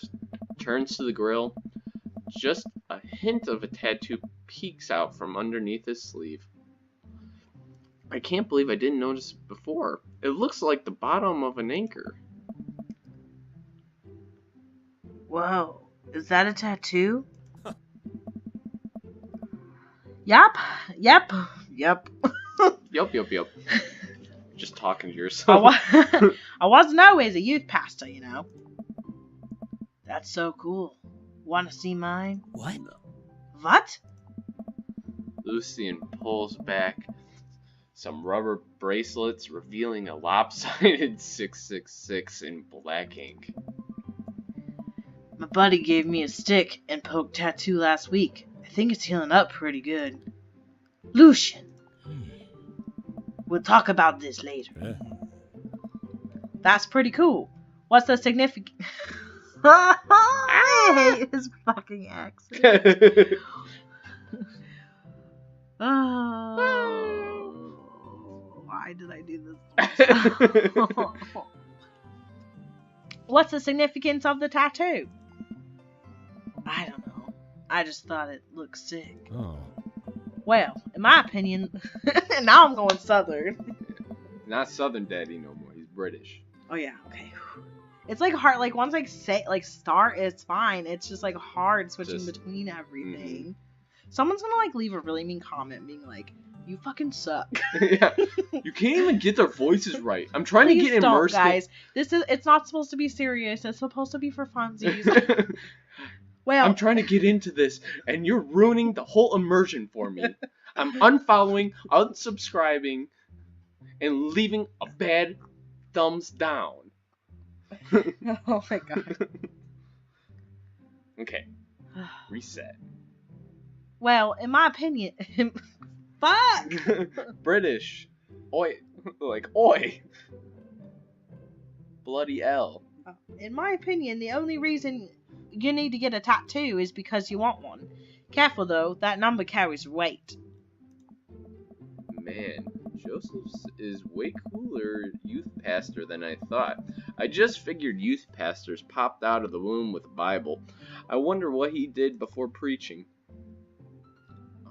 turns to the grill. Just a hint of a tattoo peeks out from underneath his sleeve. I can't believe I didn't notice it before. It looks like the bottom of an anchor. Whoa, is that a tattoo? Yup. Yup. Just talking to yourself. I wasn't always a youth pastor, you know. That's so cool. Want to see mine? What? Lucian pulls back some rubber bracelets, revealing a lopsided 666 in black ink. My buddy gave me a stick and poke tattoo last week. I think it's healing up pretty good. Lucian. We'll talk about this later. That's pretty cool. What's the significance? I hate his fucking accent. Oh, why did I do this? What's the significance of the tattoo? I don't know. I just thought it looked sick. Well, in my opinion, now I'm going southern. Not Southern Daddy no more. He's British. Oh yeah, okay. It's like hard. Like once I say start, it's fine. It's just like hard switching between everything. Someone's gonna like leave a really mean comment, being like, "You fucking suck." Yeah, you can't even get their voices right. I'm trying to get immersed. Guys. It's not supposed to be serious. It's supposed to be for funsies. Well, I'm trying to get into this, and you're ruining the whole immersion for me. I'm unfollowing, unsubscribing, and leaving a bad thumbs down. Oh my god. Okay. Reset. Well, in my opinion, fuck. British. Oi. Like, oi. Bloody L. In my opinion, the only reason you need to get a tattoo is because you want one. Careful though, that number carries weight. Man, Joseph is way cooler youth pastor than I thought. I just figured youth pastors popped out of the womb with a Bible. I wonder what he did before preaching.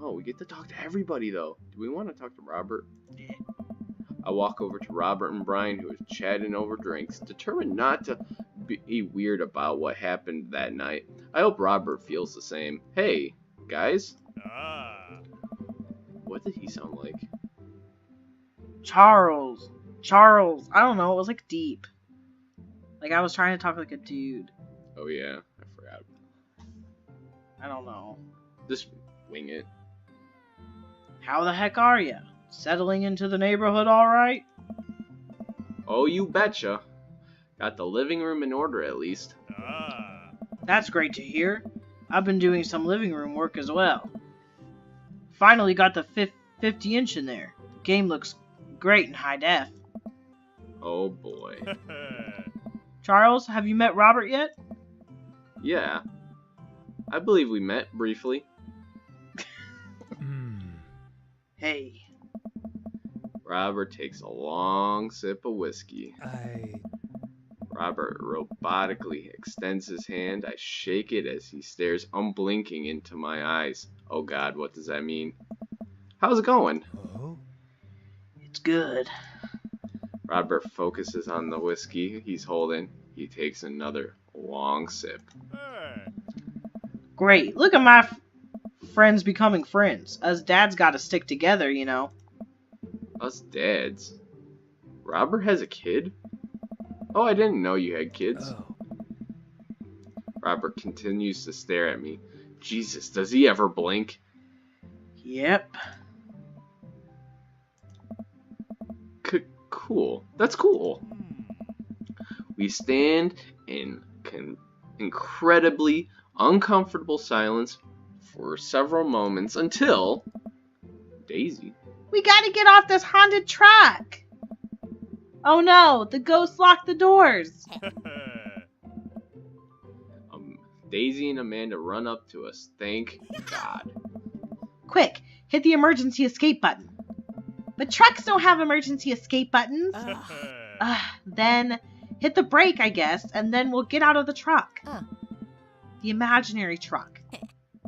Oh, we get to talk to everybody though. Do we want to talk to Robert? Yeah. I walk over to Robert and Brian, who is chatting over drinks, determined not to be weird about what happened that night. I hope Robert feels the same. Hey, guys. What did he sound like? Charles. I don't know. It was like deep. Like I was trying to talk like a dude. Oh yeah, I forgot. I don't know. Just wing it. How the heck are ya? Settling into the neighborhood all right? Oh, you betcha. Got the living room in order at least. That's great to hear. I've been doing some living room work as well. Finally got the 50-inch in there. The game looks great in high def. Oh boy. Charles, have you met Robert yet? Yeah. I believe we met briefly. Hey. Robert takes a long sip of whiskey. Robert robotically extends his hand. I shake it as he stares unblinking into my eyes. Oh god, what does that mean? How's it going? It's good. Robert focuses on the whiskey he's holding. He takes another long sip. Great. Look at my friends becoming friends. Us dads gotta stick together, you know. Us dads? Robert has a kid? Oh, I didn't know you had kids. Robert continues to stare at me. Jesus, does he ever blink? Yep. Cool. That's cool. We stand in incredibly uncomfortable silence for several moments until... Daisy. We gotta get off this haunted truck! Oh no, the ghosts locked the doors! Daisy and Amanda run up to us. Thank God. Quick, hit the emergency escape button. But trucks don't have emergency escape buttons. Then hit the brake, I guess, and then we'll get out of the truck. The imaginary truck.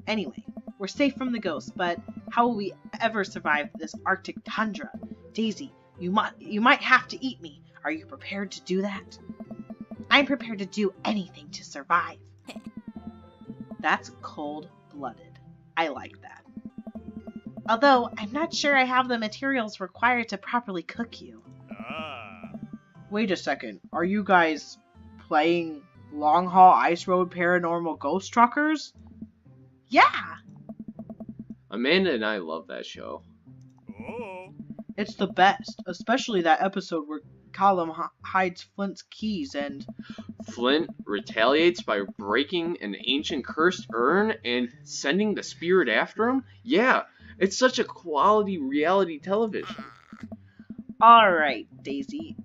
Anyway, we're safe from the ghosts, but how will we ever survive this Arctic tundra? Daisy, you might have to eat me. Are you prepared to do that? I'm prepared to do anything to survive. That's cold-blooded. I like that. Although, I'm not sure I have the materials required to properly cook you. Wait a second. Are you guys playing Long Haul Ice Road Paranormal Ghost Truckers? Yeah! Amanda and I love that show. It's the best, especially that episode where Callum hides Flint's keys and... Flint retaliates by breaking an ancient cursed urn and sending the spirit after him? Yeah, it's such a quality reality television. Alright, Daisy.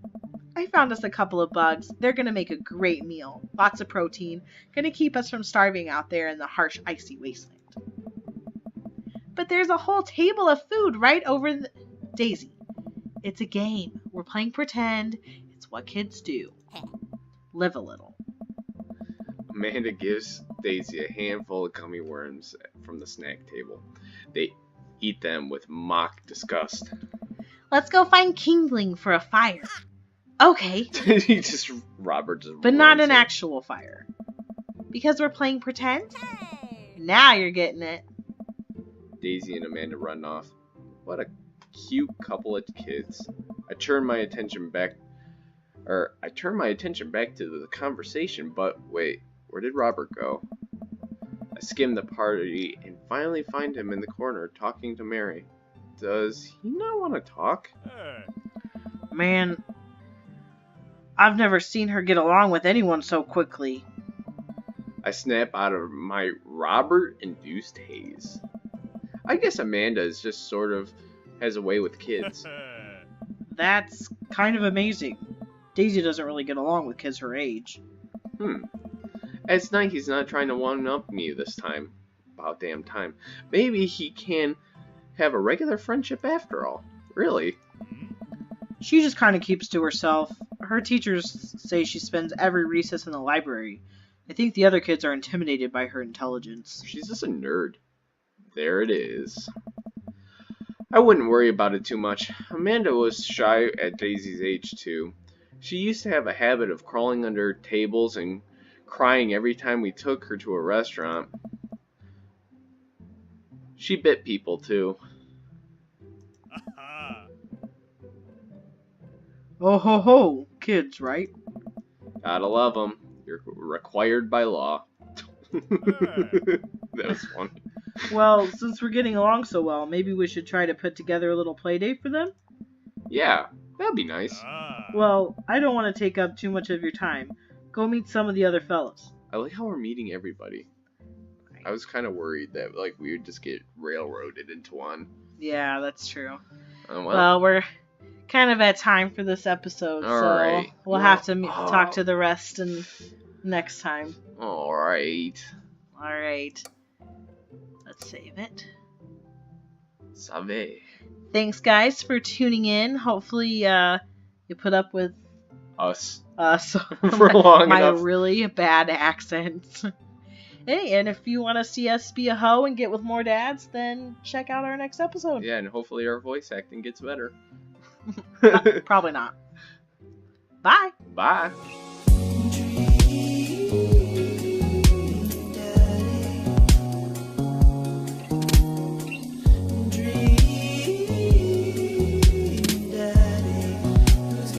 I found us a couple of bugs. They're gonna make a great meal. Lots of protein. Gonna keep us from starving out there in the harsh, icy wasteland. But there's a whole table of food right over the... Daisy, it's a game. We're playing pretend. It's what kids do. Live a little. Amanda gives Daisy a handful of gummy worms from the snack table. They eat them with mock disgust. Let's go find Kingling for a fire. Okay. Robert just but not an in. actual fire. Because we're playing pretend? Now you're getting it. Daisy and Amanda run off. What a cute couple of kids. I turn my attention back to the conversation, but wait, where did Robert go? I skim the party and finally find him in the corner talking to Mary. Does he not want to talk? Man, I've never seen her get along with anyone so quickly. I snap out of my Robert-induced haze. I guess Amanda is just sort of has a way with kids. That's kind of amazing. Daisy doesn't really get along with kids her age. It's nice he's not trying to one-up me this time. About damn time. Maybe he can have a regular friendship after all. Really? She just kind of keeps to herself. Her teachers say she spends every recess in the library. I think the other kids are intimidated by her intelligence. She's just a nerd. There it is. I wouldn't worry about it too much. Amanda was shy at Daisy's age too. She used to have a habit of crawling under tables and crying every time we took her to a restaurant. She bit people too. Oh ho ho, kids, right? Gotta love them. You're required by law. That was fun. Well, since we're getting along so well, maybe we should try to put together a little play date for them? Yeah, that'd be nice. Well, I don't want to take up too much of your time. Go meet some of the other fellows. I like how we're meeting everybody. I was kind of worried that like we would just get railroaded into one. Yeah, that's true. Well, Well, we're kind of at time for this episode, so Alright. we'll have to talk to the rest next time. alright. Alright. Let's save it. Save. Thanks, guys, for tuning in. Hopefully, you put up with Us. us For long my enough. really bad accents. Hey, and if you want to see us be a hoe and get with more dads, then check out our next episode. Yeah, and hopefully our voice acting gets better. Probably not. Bye. Bye.